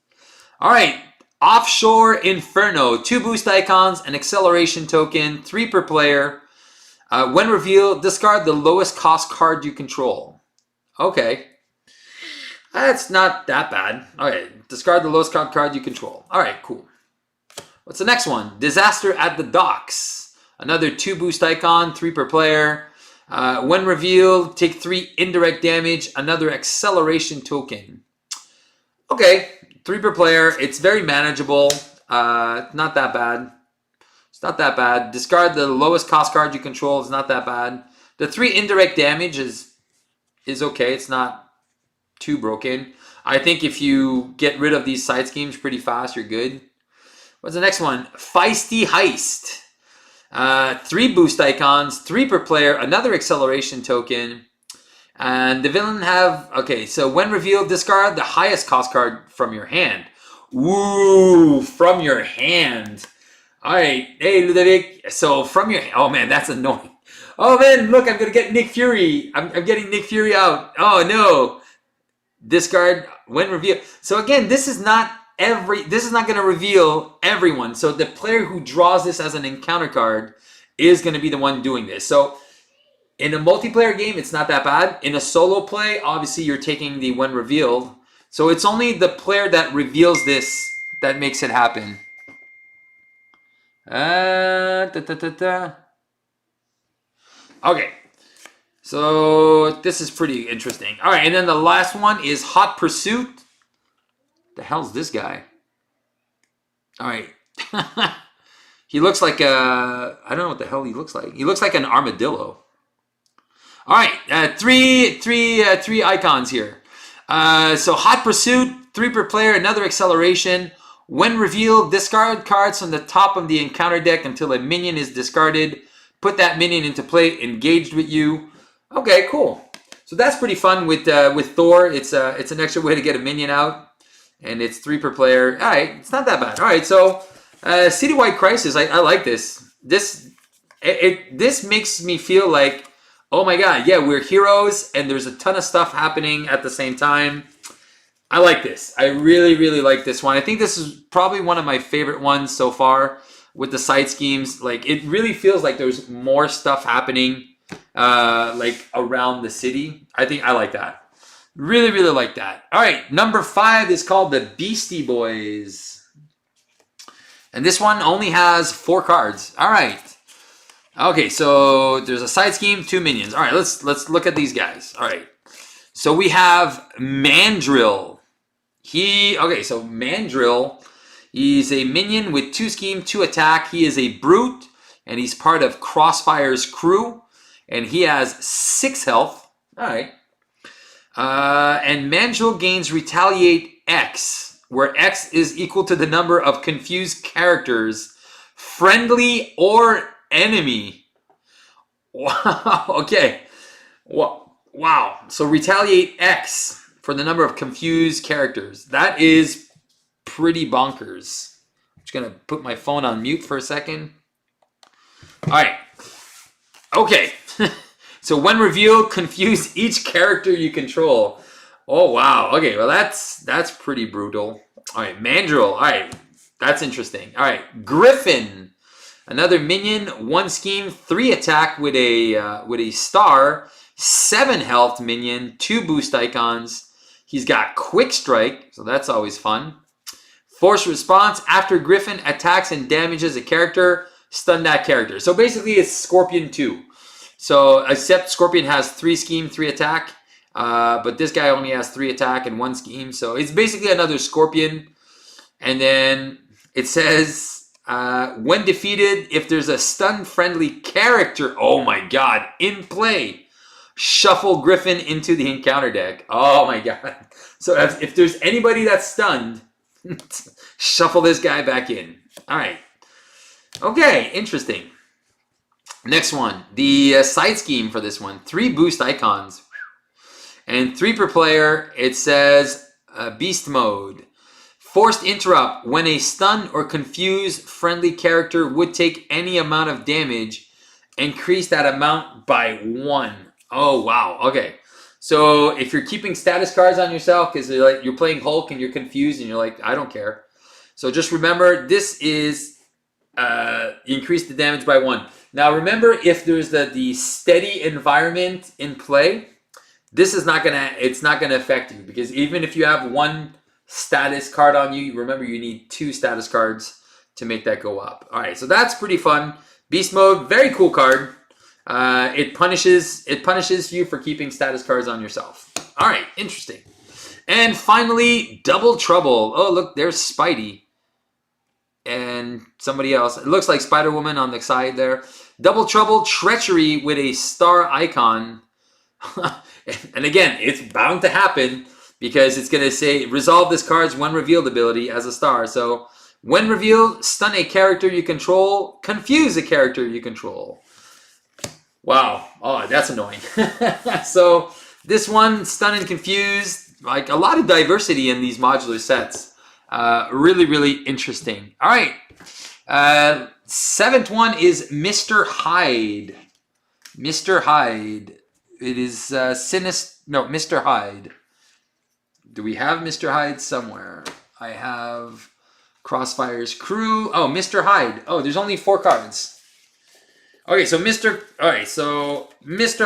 All right, Offshore Inferno. 2 boost icons, an acceleration token, 3 per player. When revealed, discard the lowest cost card you control. Okay. That's not that bad. All right, discard the lowest card you control. All right, cool. What's the next one? Disaster at the Docks. Another 2 boost icon, 3 per player. When revealed, take 3 indirect damage, another acceleration token. Okay, 3 per player. It's very manageable. Not that bad. It's not that bad. Discard the lowest cost card you control. It's not that bad. The 3 indirect damage is okay. It's not too broken. I think if you get rid of these side schemes pretty fast, you're good. What's the next one? Feisty Heist. 3 boost icons, 3 per player, another acceleration token. And the villain have... Okay, so when revealed, discard the highest cost card from your hand. Ooh, from your hand. All right. Hey, Ludovic. So from your... Oh, man, that's annoying. Oh, man, look, I'm going to get Nick Fury. I'm getting Nick Fury out. Oh, no. Discard when revealed. So again, this is not going to reveal everyone. So the player who draws this as an encounter card is going to be the one doing this. So in a multiplayer game, it's not that bad. In a solo play, obviously you're taking the when revealed. So it's only the player that reveals this that makes it happen. Okay. So this is pretty interesting. All right, and then the last one is Hot Pursuit. The hell's this guy? All right. He looks like I don't know what the hell he looks like. He looks like an armadillo. All right, three icons here. So Hot Pursuit, 3 per player, another acceleration. When revealed, discard cards from the top of the encounter deck until a minion is discarded. Put that minion into play, engaged with you. Okay, cool. So that's pretty fun with Thor. It's an extra way to get a minion out, and it's 3 per player. All right, it's not that bad. All right, so Citywide Crisis. I like this. This makes me feel like, oh my god, yeah, we're heroes, and there's a ton of stuff happening at the same time. I like this. I really, really like this one. I think this is probably one of my favorite ones so far. with the side schemes. Like, it really feels like there's more stuff happening like around the city. I think I like that. Really, really like that. All right, number 5 is called the Beastie Boys. And this one only has 4 cards. All right. Okay, so there's a side scheme, 2 minions. All right, let's look at these guys. All right. So we have Mandrill. So Mandrill, he's a minion with 2 scheme, 2 attack. He is a brute, and he's part of Crossfire's crew, and he has 6 health. All right. And Mandrill gains Retaliate X, where X is equal to the number of confused characters, friendly or enemy. Wow. Okay. Wow. So Retaliate X for the number of confused characters. That is pretty bonkers. I'm just going to put my phone on mute for a second. All right. Okay. So when revealed, confuse each character you control. Oh, wow. Okay, well, that's pretty brutal. All right, Mandrill. All right, that's interesting. All right, Griffin. Another minion, 1 scheme, 3 attack with a star, 7 health minion, 2 boost icons. He's got Quick Strike, so that's always fun. Force response. After Griffin attacks and damages a character, stun that character. So basically, it's Scorpion 2. So, except Scorpion has 3 scheme, 3 attack. But this guy only has 3 attack and 1 scheme. So, it's basically another Scorpion. And then it says, when defeated, if there's a stun-friendly character, oh my god, in play, shuffle Griffin into the encounter deck. Oh my god. So, if there's anybody that's stunned, shuffle this guy back in. All right. Okay, interesting. Next one, the side scheme for this one, 3 boost icons and 3 per player. It says beast mode. Forced interrupt. When a stun or confused friendly character would take any amount of damage, increase that amount by 1. Oh, wow. Okay. So if you're keeping status cards on yourself because you're playing Hulk and you're confused and you're like, I don't care. So just remember, this is increase the damage by 1. Now remember, if there's the steady environment in play, this is not gonna affect you, because even if you have 1 status card on you, remember you need 2 status cards to make that go up. All right, so that's pretty fun. Beast mode, very cool card. It punishes you for keeping status cards on yourself. All right, interesting. And finally, Double Trouble. Oh look, there's Spidey. And somebody else. It looks like Spider-Woman on the side there. Double Trouble, Treachery with a star icon. And again, it's bound to happen because it's going to say, resolve this card's when revealed ability as a star. So, when revealed, stun a character you control, confuse a character you control. Wow. Oh, that's annoying. So, this one, stun and confuse, like a lot of diversity in these modular sets. Really, really interesting. All right. 7th one is Mr. Hyde. Mr. Hyde. It is Mr. Hyde. Do we have Mr. Hyde somewhere? I have Crossfire's crew. Oh, Mr. Hyde. Oh, there's only 4 cards. Okay, so Mr.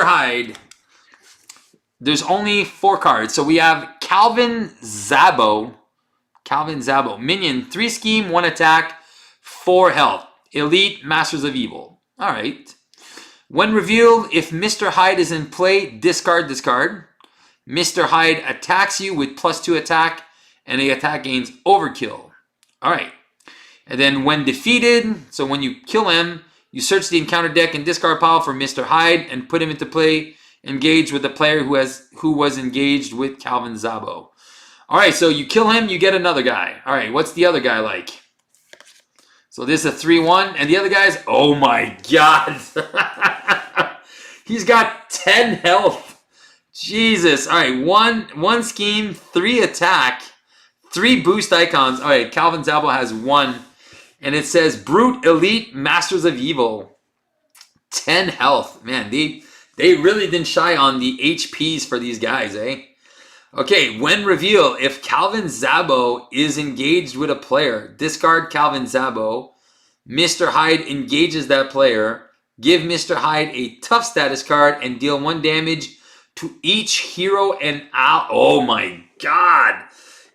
Hyde. There's only 4 cards. So we have Calvin Zabo. Minion, 3 scheme, 1 attack, 4 health. Elite, Masters of Evil. All right. When revealed, if Mr. Hyde is in play, discard this card. Mr. Hyde attacks you with +2 attack, and the attack gains overkill. All right. And then when defeated, so when you kill him, you search the encounter deck and discard pile for Mr. Hyde and put him into play. Engage with the player who was engaged with Calvin Zabo. All right, so you kill him, you get another guy. All right, what's the other guy like? So this is a 3-1, and the other guy's, oh my god. He's got 10 health. Jesus. All right, one scheme, 3 attack, 3 boost icons. All right, Calvin Zabo has 1. And it says Brute, Elite, Masters of Evil. 10 health. Man, they really didn't shy on the HPs for these guys, eh? Okay, when revealed, if Calvin Zabo is engaged with a player, discard Calvin Zabo. Mr. Hyde engages that player. Give Mr. Hyde a tough status card and deal 1 damage to each hero and ally. Oh my god.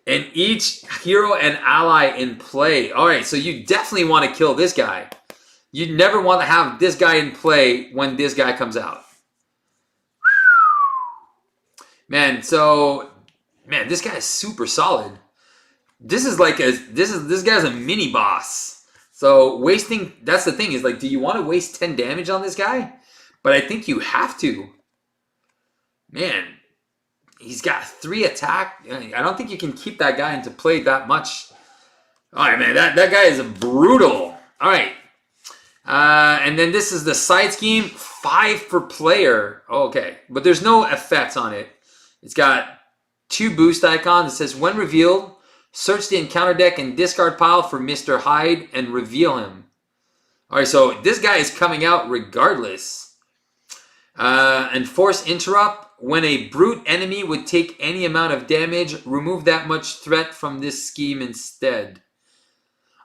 And each hero and ally in play. Alright, so you definitely want to kill this guy. You never want to have this guy in play when this guy comes out. Man, so this guy is super solid. This is like this guy's a mini boss. So wasting, that's the thing, is like, do you want to waste 10 damage on this guy? But I think you have to. Man, he's got 3 attack. I don't think you can keep that guy into play that much. All right, man, that guy is brutal. All right. And then this is the side scheme, 5 per player. Okay, but there's no effects on it. It's got 2 boost icons. It says, when revealed, search the encounter deck and discard pile for Mr. Hyde and reveal him. All right, so this guy is coming out regardless. Enforce interrupt. When a brute enemy would take any amount of damage, remove that much threat from this scheme instead.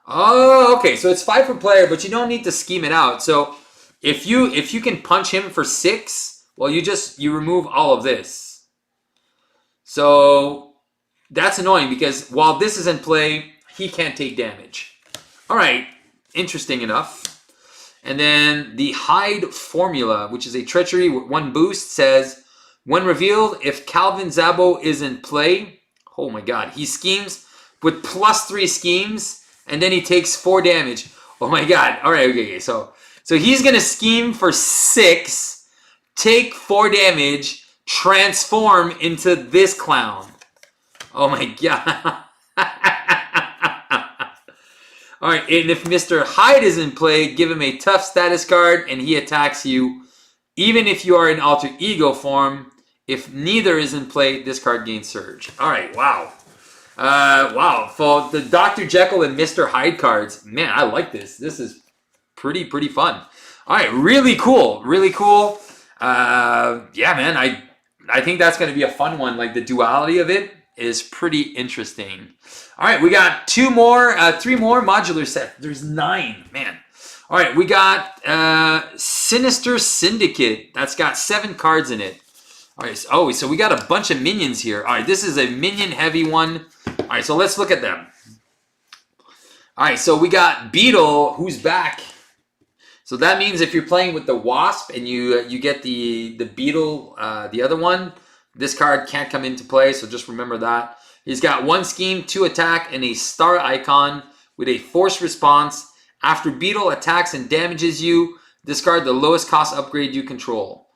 Oh, okay. So it's 5 per player, but you don't need to scheme it out. So if you can punch him for 6, well, you remove all of this. So that's annoying because while this is in play, he can't take damage. All right, interesting enough. And then the Hyde formula, which is a treachery with 1 boost, says, when revealed, if Calvin Zabo is in play, oh my god, he schemes with +3 schemes, and then he takes 4 damage. Oh my god. All right, okay. So he's going to scheme for 6, take 4 damage, transform into this clown. Oh my god. Alright, and if Mr. Hyde is in play, give him a tough status card and he attacks you. Even if you are in alter ego form, if neither is in play, this card gains surge. Alright, wow. Wow, for the Dr. Jekyll and Mr. Hyde cards, man, I like this. This is pretty fun. Alright, really cool. Really cool. Yeah, man, I think that's going to be a fun one. Like, the duality of it is pretty interesting. All right, we got 3 more modular sets. There's 9, man. All right, we got Sinister Syndicate. That's got 7 cards in it. All right, so we got a bunch of minions here. All right, this is a minion heavy one. All right, so let's look at them. All right, so we got Beetle, who's back. So that means if you're playing with the Wasp and you get the Beetle, the other one, this card can't come into play, so just remember that. He's got 1 scheme, 2 attack, and a star icon with a force response. After Beetle attacks and damages you, discard the lowest cost upgrade you control.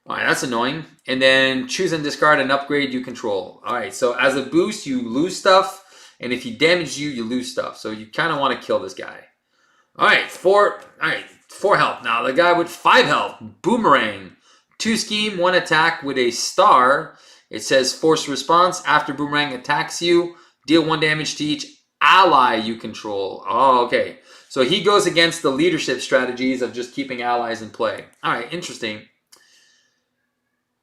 All right, that's annoying. And then choose and discard an upgrade you control. All right, so as a boost, you lose stuff, and if he damages you, you lose stuff. So you kind of want to kill this guy. All right, 4 health. Now the guy with 5 health, Boomerang. 2 scheme, 1 attack with a star. It says force response. After Boomerang attacks you, deal 1 damage to each ally you control. Oh, okay. So he goes against the leadership strategies of just keeping allies in play. All right, interesting.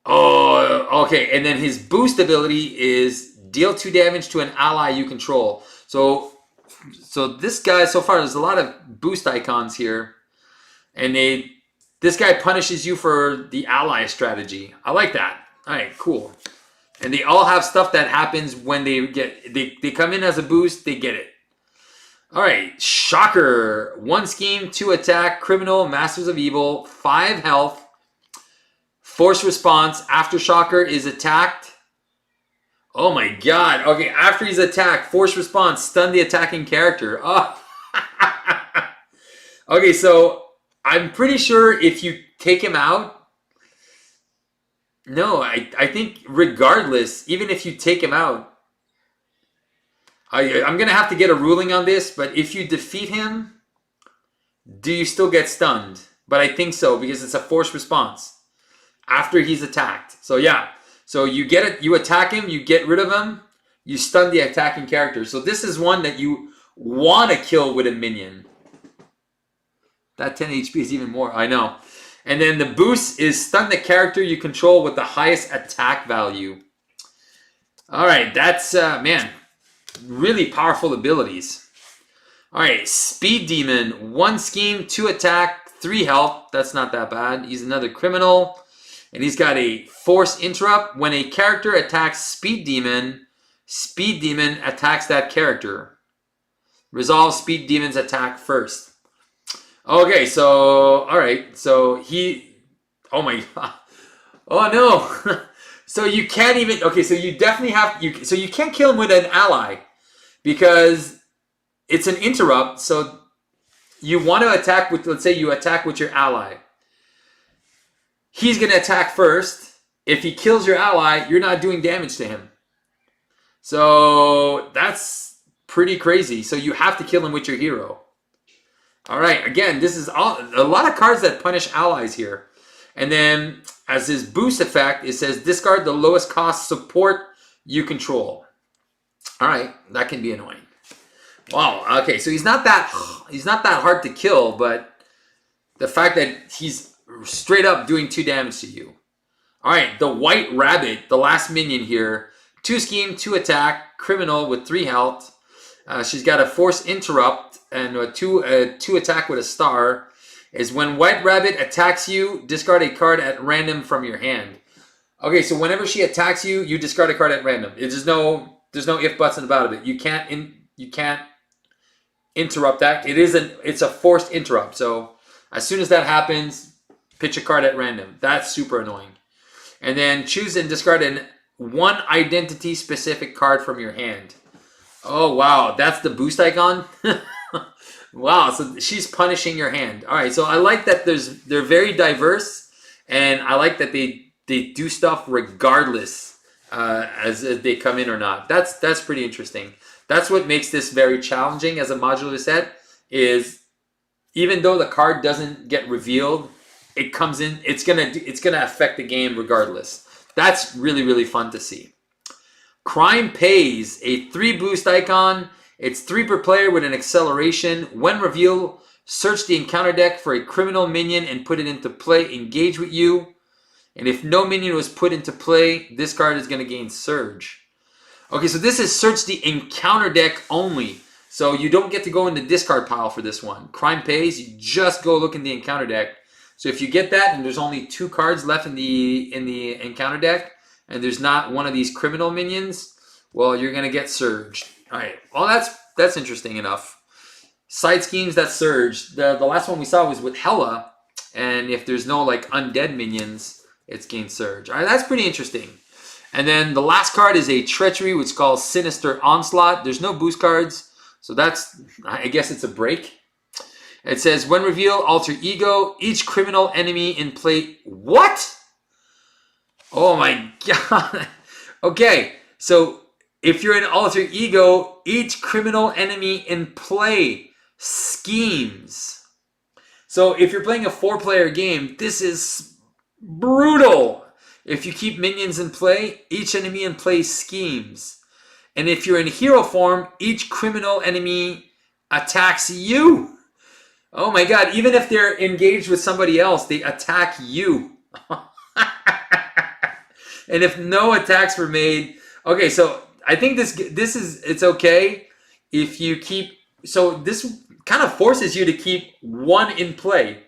Oh, okay. And then his boost ability is deal 2 damage to an ally you control. So this guy, so far, there's a lot of boost icons here. And this guy punishes you for the ally strategy. I like that. All right, cool. And they all have stuff that happens when they come in as a boost, they get it. All right, Shocker. 1 scheme, 2 attack, criminal, Masters of Evil, 5 health, force response. After Shocker is attacked. Oh my god. Okay, after he's attacked, force response, stun the attacking character. Oh. Okay, so I'm pretty sure if you take him out, no, I think regardless, even if you take him out, I'm going to have to get a ruling on this, but if you defeat him, do you still get stunned? But I think so, because it's a force response after he's attacked. So yeah, so you get it, you attack him, you get rid of him, you stun the attacking character. So this is one that you want to kill with a minion. That 10 HP is even more, I know. And then the boost is stun the character you control with the highest attack value. All right, that's, man, really powerful abilities. All right, Speed Demon, 1 scheme, 2 attack, 3 health. That's not that bad. He's another criminal. And he's got a Force Interrupt. When a character attacks Speed Demon attacks that character. Resolve Speed Demon's attack first. Okay, so, all right. So he, oh my God. Oh no. So you can't even, okay, so you definitely have, so you can't kill him with an ally because it's an interrupt. So you want to attack with, let's say you attack with your ally. He's going to attack first. If he kills your ally, you're not doing damage to him. So that's pretty crazy. So you have to kill him with your hero. All right, again, this is a lot of cards that punish allies here. And then as his boost effect, it says discard the lowest cost support you control. All right, that can be annoying. Wow, okay, so he's not that hard to kill, but the fact that he's straight up doing 2 damage to you. All right, the White Rabbit, the last minion here. 2 scheme, 2 attack, criminal with 3 health. She's got a Force Interrupt and a 2 attack with a star. Is when White Rabbit attacks you, discard a card at random from your hand. Okay, so whenever she attacks you, you discard a card at random. There's no if buts and about it. You can't interrupt that. It's a forced interrupt. So as soon as that happens, pitch a card at random. That's super annoying. And then choose and discard one identity specific card from your hand. Oh wow, that's the boost icon. Wow, so she's punishing your hand. All right, so I like that they're very diverse, and I like that they do stuff regardless as they come in or not. That's pretty interesting. That's what makes this very challenging as a modular set. Is even though the card doesn't get revealed, it comes in. It's gonna affect the game regardless. That's really, really fun to see. Crime Pays, a 3 boost icon. It's 3 per player with an acceleration. When revealed, search the encounter deck for a criminal minion and put it into play. Engage with you. And if no minion was put into play, this card is going to gain Surge. Okay, so this is search the encounter deck only. So you don't get to go in the discard pile for this one. Crime Pays, you just go look in the encounter deck. So if you get that and there's only 2 cards left in the encounter deck, and there's not one of these criminal minions, well, you're going to get Surged. All right. Well, that's interesting enough. Side schemes that surge. The last one we saw was with Hela, and if there's no like undead minions, it's gained Surge. All right, that's pretty interesting. And then the last card is a Treachery, which is called Sinister Onslaught. There's no boost cards, so I guess it's a break. It says when revealed, alter ego. Each criminal enemy in play. What? Oh my god. Okay, so. If you're an alter ego, each criminal enemy in play schemes. So if you're playing a 4-player game, this is brutal. If you keep minions in play, each enemy in play schemes. And if you're in hero form, each criminal enemy attacks you. Oh my god, even if they're engaged with somebody else, they attack you. And if no attacks were made, okay, so I think it's okay if you keep, so this kind of forces you to keep 1 in play.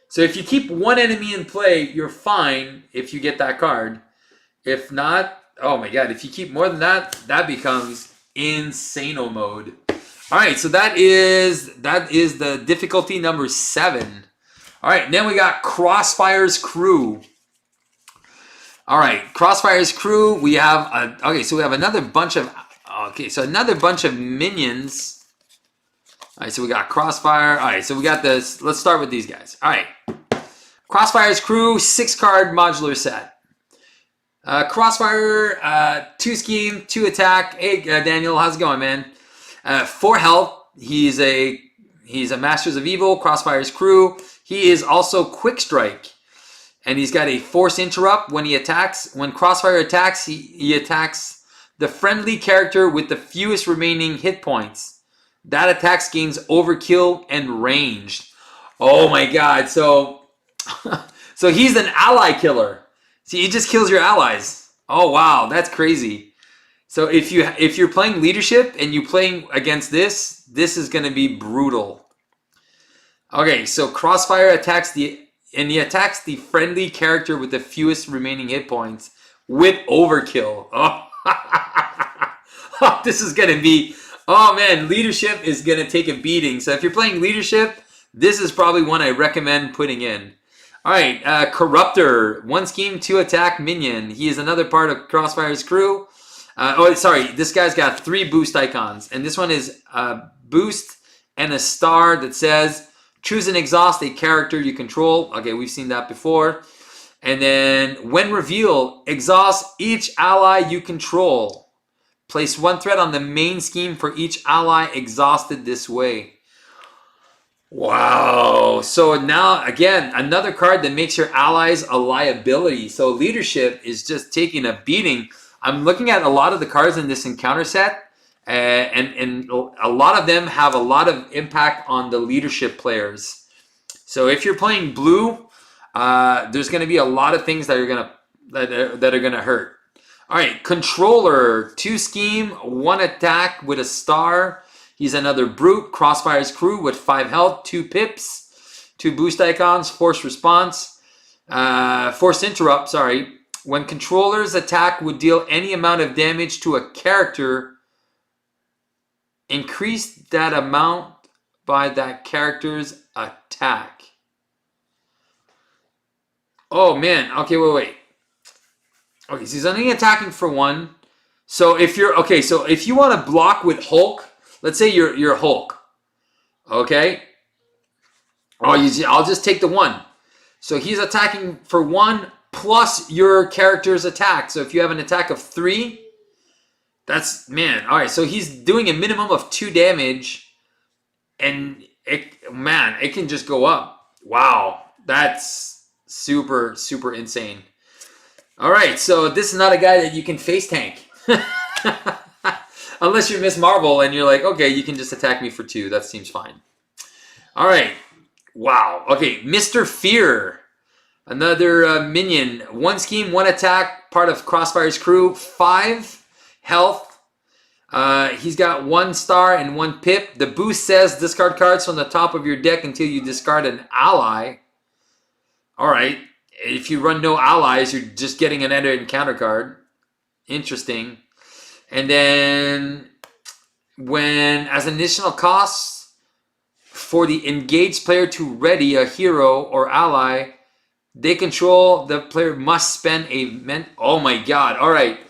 So if you keep 1 enemy in play, you're fine if you get that card. If not, oh my god, if you keep more than that, that becomes insano mode. All right, so that is the difficulty number 7. All right, then we got Crossfire's Crew. All right, Crossfire's Crew. We have so we have another bunch of minions. All right, so we got Crossfire. All right, so we got this. Let's start with these guys. All right, Crossfire's Crew, 6-card modular set. Crossfire, 2 scheme, 2 attack. Hey, Daniel, how's it going, man? 4 health. He's a Masters of Evil. Crossfire's Crew. He is also Quick Strike. And he's got a Force Interrupt when he attacks. When Crossfire attacks, he attacks the friendly character with the fewest remaining hit points. That attack gains Overkill and Ranged. Oh my god, so he's an ally killer. See, he just kills your allies. Oh wow, that's crazy. So if you're playing leadership and you're playing against this is going to be brutal. Okay, so Crossfire attacks he attacks the friendly character with the fewest remaining hit points with overkill. Oh, this is going to be, oh man, leadership is going to take a beating. So if you're playing leadership, this is probably one I recommend putting in. All right, Corruptor, 1 scheme, 2 attack minion. He is another part of Crossfire's crew. This guy's got 3 boost icons, and this one is boost and a star that says choose and exhaust a character you control. Okay, we've seen that before. And then when revealed, exhaust each ally you control. Place 1 threat on the main scheme for each ally exhausted this way. Wow. So now, again, another card that makes your allies a liability. So leadership is just taking a beating. I'm looking at a lot of the cards in this encounter set. And a lot of them have a lot of impact on the leadership players. So if you're playing blue, there's going to be a lot of things that are going to hurt. All right, Controller, 2 scheme, 1 attack with a star. He's another brute. Crossfire's crew with 5 health, 2 pips, 2 boost icons, forced response, forced interrupt. Sorry. When controllers attack would deal any amount of damage to a character, increase that amount by that character's attack. Oh man. Okay, wait. Okay, so he's only attacking for 1. So if you want to block with Hulk, let's say you're Hulk. Okay. I'll just take the 1. So he's attacking for 1 plus your character's attack. So if you have an attack of 3. That's, man, all right, so he's doing a minimum of 2 damage, and it can just go up. Wow, that's super, super insane. All right, so this is not a guy that you can face tank. Unless you're Miss Marvel and you're like, okay, you can just attack me for 2. That seems fine. All right, wow. Okay, Mr. Fear, another minion. 1 scheme, 1 attack, part of Crossfire's crew, 5 health. He's got 1 star and 1 pip. The boost says discard cards from the top of your deck until you discard an ally. Alright. If you run no allies, you're just getting an edit encounter card. Interesting. And then when as an additional cost for the engaged player to ready a hero or ally they control, the player must spend a oh my god. Alright.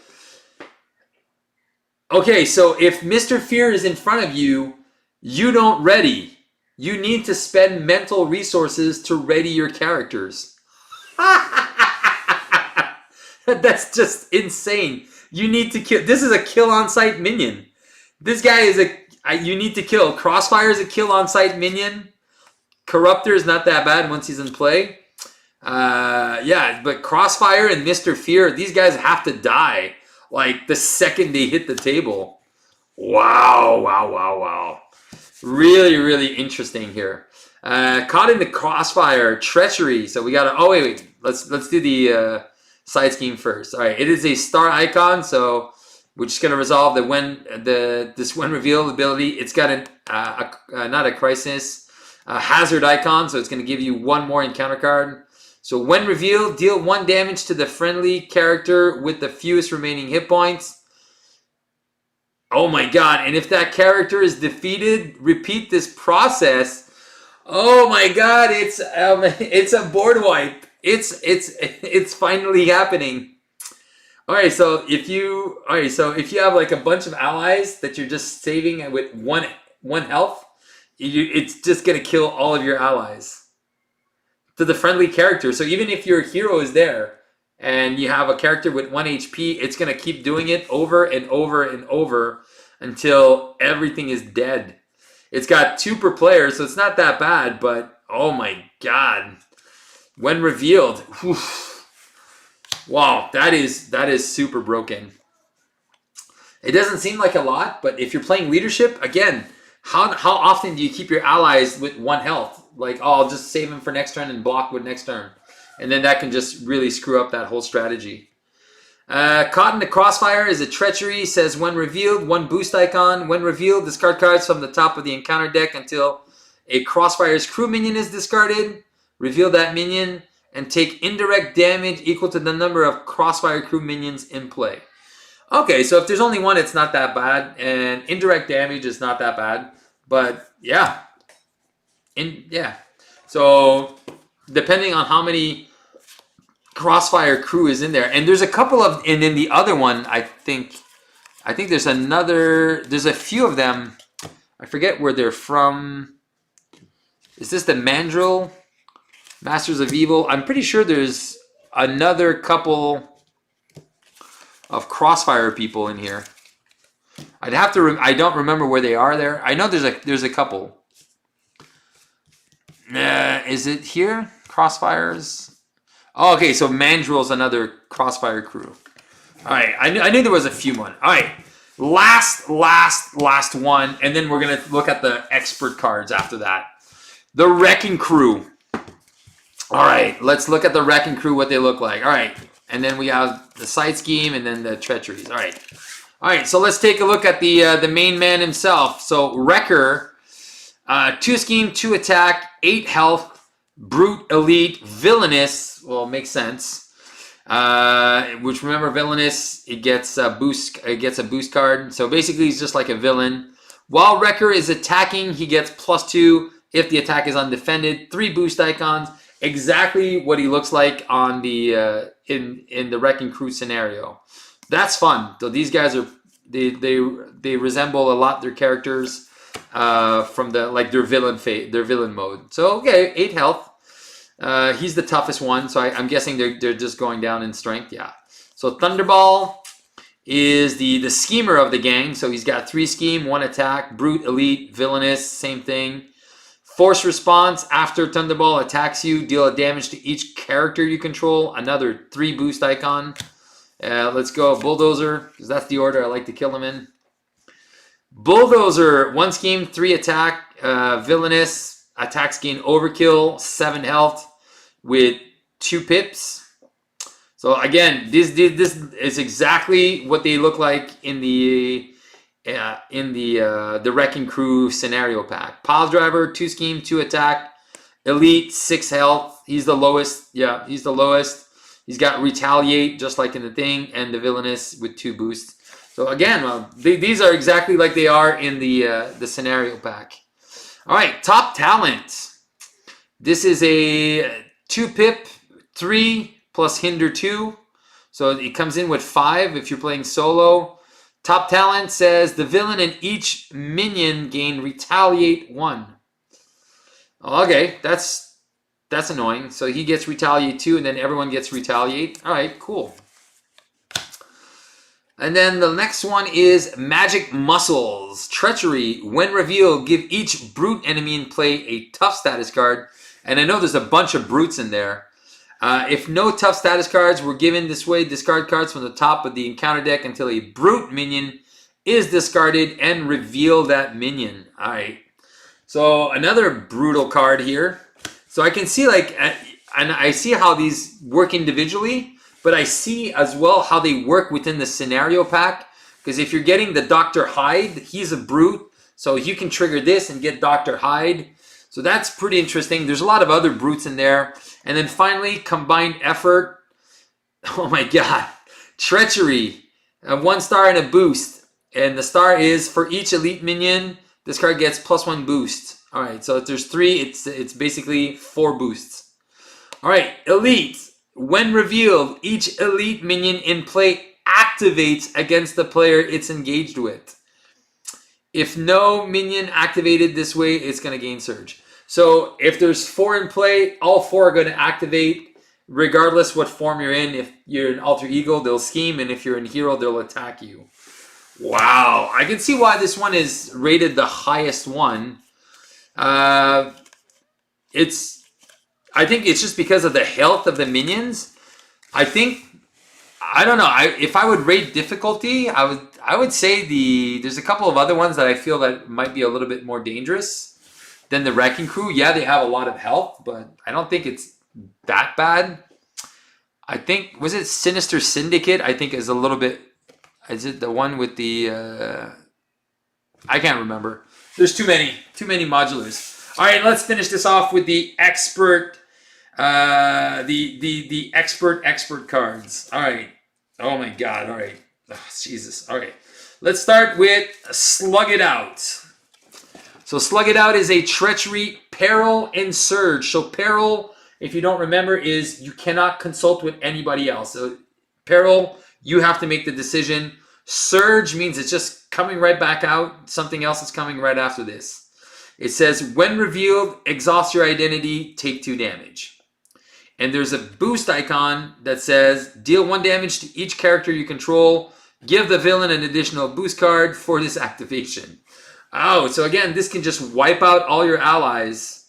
Okay, so if Mr. Fear is in front of you, you don't ready. You need to spend mental resources to ready your characters. That's just insane. You need to kill. This is a kill on sight minion. This guy is you need to kill. Crossfire is a kill on sight minion. Corruptor is not that bad once he's in play. Yeah, but Crossfire and Mr. Fear, these guys have to die. Like the second they hit the table. Wow. Really, really interesting here. Caught in the Crossfire, Treachery. So we gotta, wait. Let's do the side scheme first. All right, it is a star icon. So we're just gonna resolve that when this when revealed ability, it's got not a crisis, hazard icon. So it's gonna give you 1 more encounter card. So when revealed, deal 1 damage to the friendly character with the fewest remaining hit points. Oh my god, and if that character is defeated, repeat this process. Oh my god, it's a board wipe. It's finally happening. Alright, so if you have like a bunch of allies that you're just saving with one health, it's just gonna kill all of your allies. To the friendly character. So even if your hero is there and you have a character with 1 HP, it's going to keep doing it over and over and over until everything is dead. It's got 2 per player, so it's not that bad, but oh my god. When revealed, whew, wow, that is super broken. It doesn't seem like a lot, but if you're playing leadership, again, how often do you keep your allies with 1 health? Like, I'll just save them for next turn and block with next turn. And then that can just really screw up that whole strategy. Caught in the Crossfire is a treachery. Says when revealed, 1 boost icon. When revealed, discard cards from the top of the encounter deck until a Crossfire's crew minion is discarded. Reveal that minion and take indirect damage equal to the number of Crossfire crew minions in play. Okay, so if there's only one, it's not that bad, and indirect damage is not that bad. But yeah, So depending on how many Crossfire crew is in there, and there's a couple of, and then the other one, I think there's a few of them. I forget where they're from. Is this the Mandrill? Masters of Evil? I'm pretty sure there's another couple of Crossfire people in here. I'd have to. I don't remember where they are there. I know there's a couple. Is it here? Crossfires. Oh, okay. So Mandrill's another Crossfire crew. All right. I knew there was a few more. All right. Last one, and then we're gonna look at the expert cards after that. The Wrecking Crew. All right, let's look at the Wrecking Crew, what they look like. All right, and then we have the side scheme and then the treacheries. All right. So let's take a look at the main man himself. So Wrecker, 2 scheme, 2 attack, 8 health, brute, elite, villainous. Well, makes sense. Which remember, villainous, it gets a boost. It gets a boost card. So basically, he's just like a villain. While Wrecker is attacking, he gets +2 if the attack is undefended. 3 boost icons. Exactly what he looks like on the in the Wrecking Crew scenario. That's fun. So these guys are they resemble a lot their characters from their villain mode. So okay, 8 health. He's the toughest one, so I'm guessing they're just going down in strength. Yeah. So Thunderball is the schemer of the gang. So he's got 3 scheme, 1 attack, brute, elite, villainous, same thing. Force response, after Thunderball attacks you, deal a damage to each character you control. Another 3 boost icon. Let's go Bulldozer, because that's the order I like to kill them in. Bulldozer, 1 scheme, 3 attack, villainous, attacks gain overkill, 7 health with 2 pips. So again, this is exactly what they look like in the Wrecking Crew scenario pack. Pile Driver, 2 scheme, 2 attack, elite, 6 health. He's the lowest. Yeah, he's the lowest. He's got Retaliate, just like in the thing, and the Villainous with 2 boosts. So again, these are exactly like they are in the scenario pack. All right, top talent. This is a 2 pip, 3 plus hinder 2. So it comes in with 5 if you're playing solo. Top talent says the villain and each minion gain Retaliate 1. Okay, that's annoying. So he gets Retaliate 2, and then everyone gets Retaliate. All right, cool. And then the next one is Magic Muscles. Treachery. When revealed, give each brute enemy in play a tough status card. And I know there's a bunch of brutes in there. If no tough status cards were given this way, discard cards from the top of the encounter deck until a brute minion is discarded and reveal that minion. All right. So another brutal card here. So I can see and I see how these work individually, but I see as well how they work within the scenario pack. Because if you're getting the Dr. Hyde, he's a brute. So you can trigger this and get Dr. Hyde. So that's pretty interesting. There's a lot of other brutes in there. And then finally, Combined Effort. Oh my god. Treachery. 1 star and a boost. And the star is for each elite minion, this card gets +1 boost. Alright, so if there's 3, it's basically 4 boosts. Alright, Elite. When revealed, each elite minion in play activates against the player it's engaged with. If no minion activated this way, it's going to gain Surge. So if there's 4 in play, all 4 are going to activate regardless what form you're in. If you're an Alter Ego, they'll scheme, and if you're in Hero, they'll attack you. Wow. I can see why this one is rated the highest one. I think it's just because of the health of the minions. I don't know. If I would rate difficulty, I would say there's a couple of other ones that I feel that might be a little bit more dangerous than the Wrecking Crew. Yeah, they have a lot of health, but I don't think it's that bad. I think, was it Sinister Syndicate? I think is a little bit, is it the one with the, I can't remember. There's too many modulars. All right, let's finish this off with the expert, the expert cards. All right. Oh my God. All right. Oh, Jesus. All right. Let's start with Slug It Out. So Slug It Out is a treachery, peril, and surge. So peril, if you don't remember, is you cannot consult with anybody else. So peril, you have to make the decision. Surge means it's just coming right back out. Something else is coming right after this. It says, when revealed, exhaust your identity, take 2 damage. And there's a boost icon that says, deal 1 damage to each character you control. Give the villain an additional boost card for this activation. Oh, so again, this can just wipe out all your allies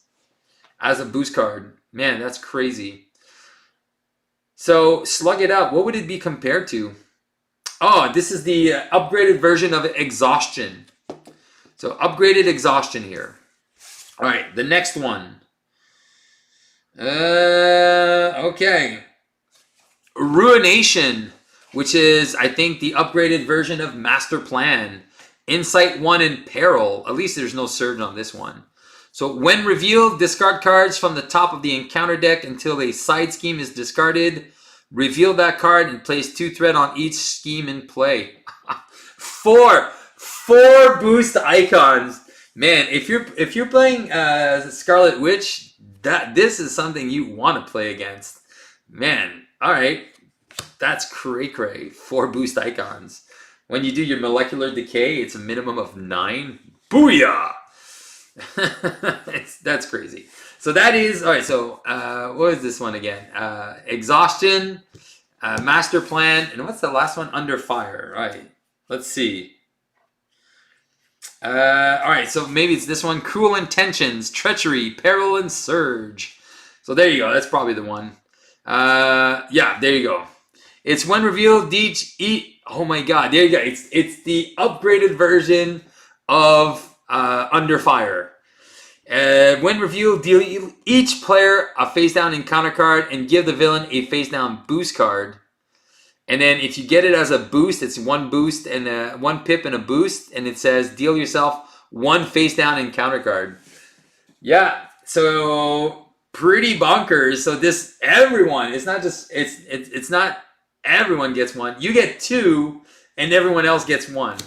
as a boost card. Man, that's crazy. So, Slug It Out, what would it be compared to? Oh, this is the upgraded version of Exhaustion. So, upgraded Exhaustion here. All right, the next one. Okay. Ruination, which is, I think, the upgraded version of Master Plan. Insight 1 and Peril. At least there's no surge on this one. So when revealed, discard cards from the top of the encounter deck until a side scheme is discarded. Reveal that card and place 2 threat on each scheme in play. Four boost icons. Man, if you're playing Scarlet Witch, this is something you want to play against. Man, all right. That's cray-cray. 4 boost icons. When you do your molecular decay, it's a minimum of 9. Booyah! That's crazy. So that is, all right, so what is this one again? Exhaustion, Master Plan, and what's the last one? Under Fire. All right, let's see. All right, so maybe it's this one. Cruel Intentions, Treachery, Peril, and Surge. So there you go. That's probably the one. Yeah, there you go. It's when revealed, oh my God, there you go. It's the upgraded version of Under Fire. When revealed, deal each player a face down encounter card and give the villain a face down boost card. And then if you get it as a boost, it's 1 boost and 1 pip and a boost, and it says deal yourself 1 face down encounter card. Yeah, so pretty bonkers. So this everyone, it's not just it's not everyone gets 1. You get 2, and everyone else gets 1.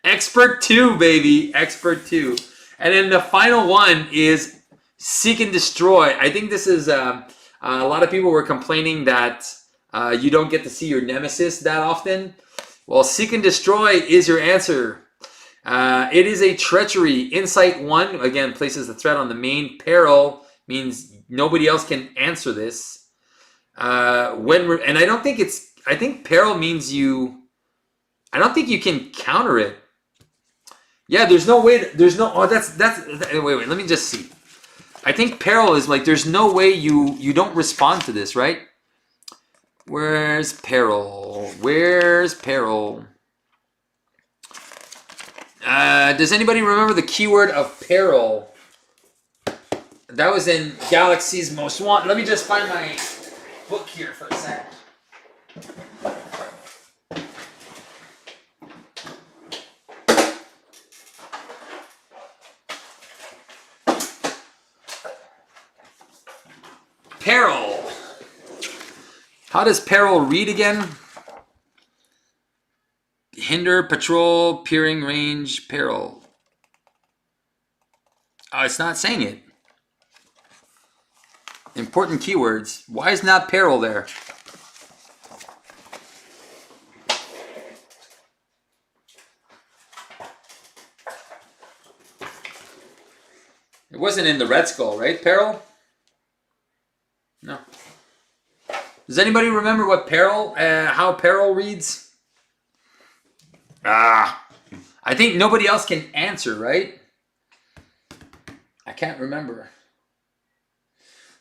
Expert 2, baby. Expert 2. And then the final one is Seek and Destroy. I think this is, a lot of people were complaining that you don't get to see your nemesis that often. Well, Seek and Destroy is your answer. It is a treachery. Insight 1, again, places the threat on the main. Peril means nobody else can answer this. And I think Peril means I don't think you can counter it. Yeah, there's no way. Wait, let me just see. I think Peril is like, there's no way you don't respond to this, right? Where's Peril? Where's Peril? Does anybody remember the keyword of Peril? That was in Galaxy's Most Wanted. Let me just find my book here for a second. Peril. How does Peril read again? Hinder, patrol, peering range, Peril. Oh, it's not saying it. Important keywords. Why is not Peril there? It wasn't in the Red Skull, right? Peril? No. Does anybody remember what Peril, how Peril reads? I think nobody else can answer, right? I can't remember.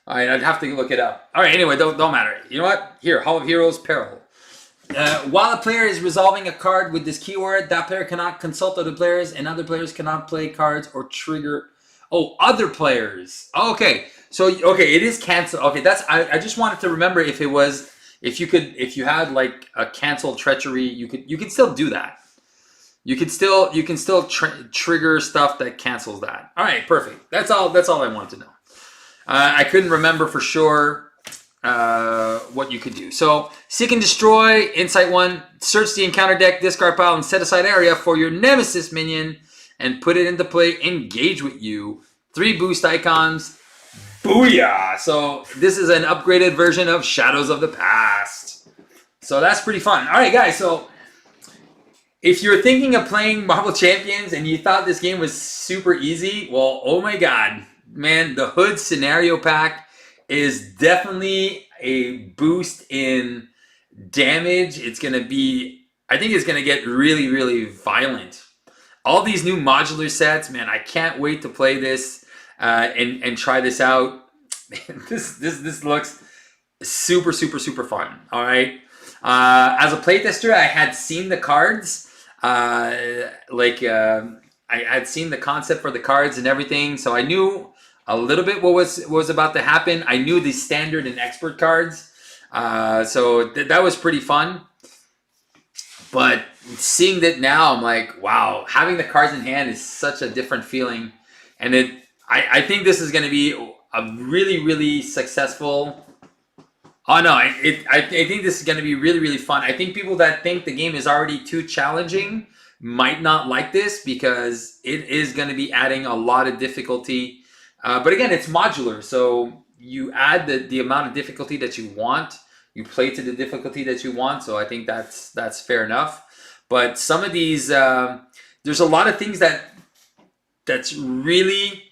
All right, I'd have to look it up. All right, anyway, don't matter. You know what? Here, Hall of Heroes, Peril. While a player is resolving a card with this keyword, that player cannot consult other players, and other players cannot play cards or trigger Oh, other players. Okay. So okay, it is cancel. Okay, that's I just wanted to remember if it was if you had like a canceled treachery, you could still do that. You can still trigger stuff that cancels that. All right, perfect. That's all I wanted to know. I couldn't remember for sure what you could do. So seek and destroy. Insight 1. Search the encounter deck, discard pile, and set aside area for your nemesis minion and put it into play. Engage with you. 3 boost icons. Booyah! So this is an upgraded version of Shadows of the Past. So that's pretty fun. All right, guys. So if you're thinking of playing Marvel Champions and you thought this game was super easy, well, oh my god, man, the Hood Scenario Pack is definitely a boost in damage. It's going to be, I think it's going to get really, really violent. All these new modular sets, man, I can't wait to play this and try this out. This looks super, super, super fun. All right. As a playtester, I had seen the cards. I had seen the concept for the cards and everything, so I knew a little bit what was about to happen. I knew the standard and expert cards, so that was pretty fun. But seeing that now, I'm like, wow, having the cards in hand is such a different feeling, and I think this is going to be a really, really successful. Oh no, I think this is going to be really, really fun. I think people that think the game is already too challenging might not like this because it is going to be adding a lot of difficulty. But again, it's modular, so you add the amount of difficulty that you want. You play to the difficulty that you want, so I think that's fair enough. But some of these, there's a lot of things that's really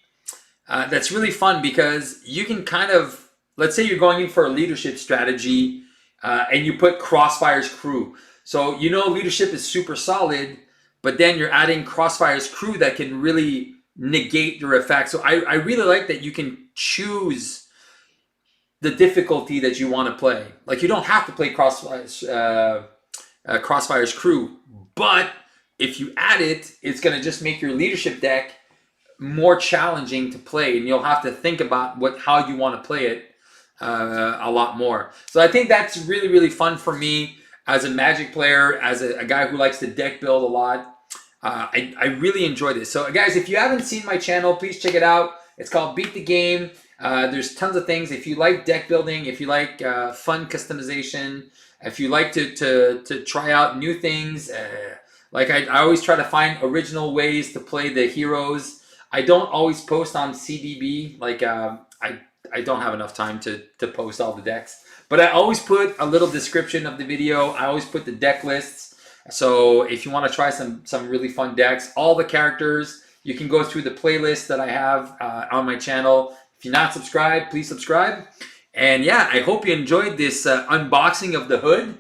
fun because you can kind of. Let's say you're going in for a leadership strategy and you put Crossfire's crew. So you know leadership is super solid, but then you're adding Crossfire's crew that can really negate your effect. So I really like that you can choose the difficulty that you want to play. Like you don't have to play Crossfire's crew, but if you add it, it's going to just make your leadership deck more challenging to play, and you'll have to think about how you want to play it. A lot more. So I think that's really, really fun for me as a Magic player, as a guy who likes to deck build a lot. I really enjoy this. So guys, if you haven't seen my channel, please check it out. It's called Beat the Game. There's tons of things. If you like deck building, if you like fun customization, if you like to try out new things, like I always try to find original ways to play the heroes. I don't always post on CDB, like I don't have enough time to post all the decks. But I always put a little description of the video. I always put the deck lists. So if you want to try some really fun decks, all the characters, you can go through the playlist that I have on my channel. If you're not subscribed, please subscribe. And yeah, I hope you enjoyed this unboxing of the Hood.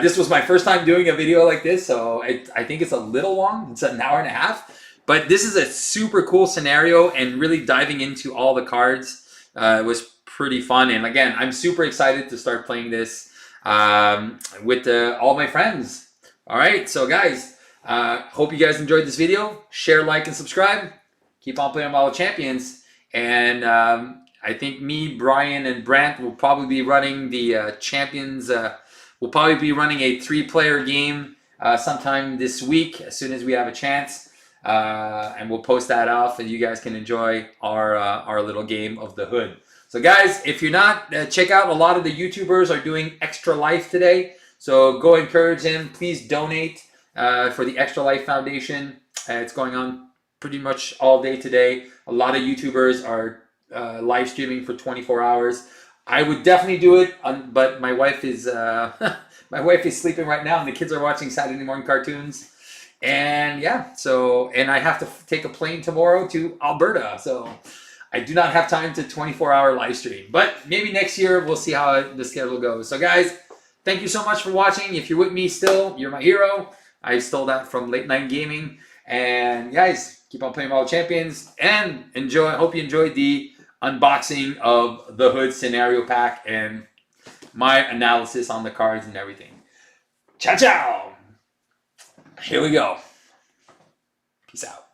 This was my first time doing a video like this, so I think it's a little long. It's an hour and a half. But this is a super cool scenario, and really diving into all the cards. It was pretty fun, and again, I'm super excited to start playing this with all my friends. All right, so guys, hope you guys enjoyed this video. Share, like, and subscribe. Keep on playing Marvel Champions, and I think me, Brian, and Brant will probably be running the Champions. We'll probably be running a 3-player game sometime this week as soon as we have a chance. And we'll post that off, and you guys can enjoy our little game of the Hood. So guys, if you're not, check out a lot of the YouTubers are doing Extra Life today. So go encourage them. Please donate for the Extra Life Foundation. It's going on pretty much all day today. A lot of YouTubers are live streaming for 24 hours. I would definitely do it, but my wife is my wife is sleeping right now, and the kids are watching Saturday morning cartoons. And yeah, and I have to take a plane tomorrow to Alberta, so I do not have time to 24-hour live stream. But maybe next year we'll see how the schedule goes. So guys, thank you so much for watching. If you're with me still, you're my hero. I stole that from Late Night Gaming. And guys, keep on playing Marvel Champions and enjoy. I hope you enjoyed the unboxing of the Hood Scenario Pack and my analysis on the cards and everything. Ciao, ciao! Here we go. Peace out.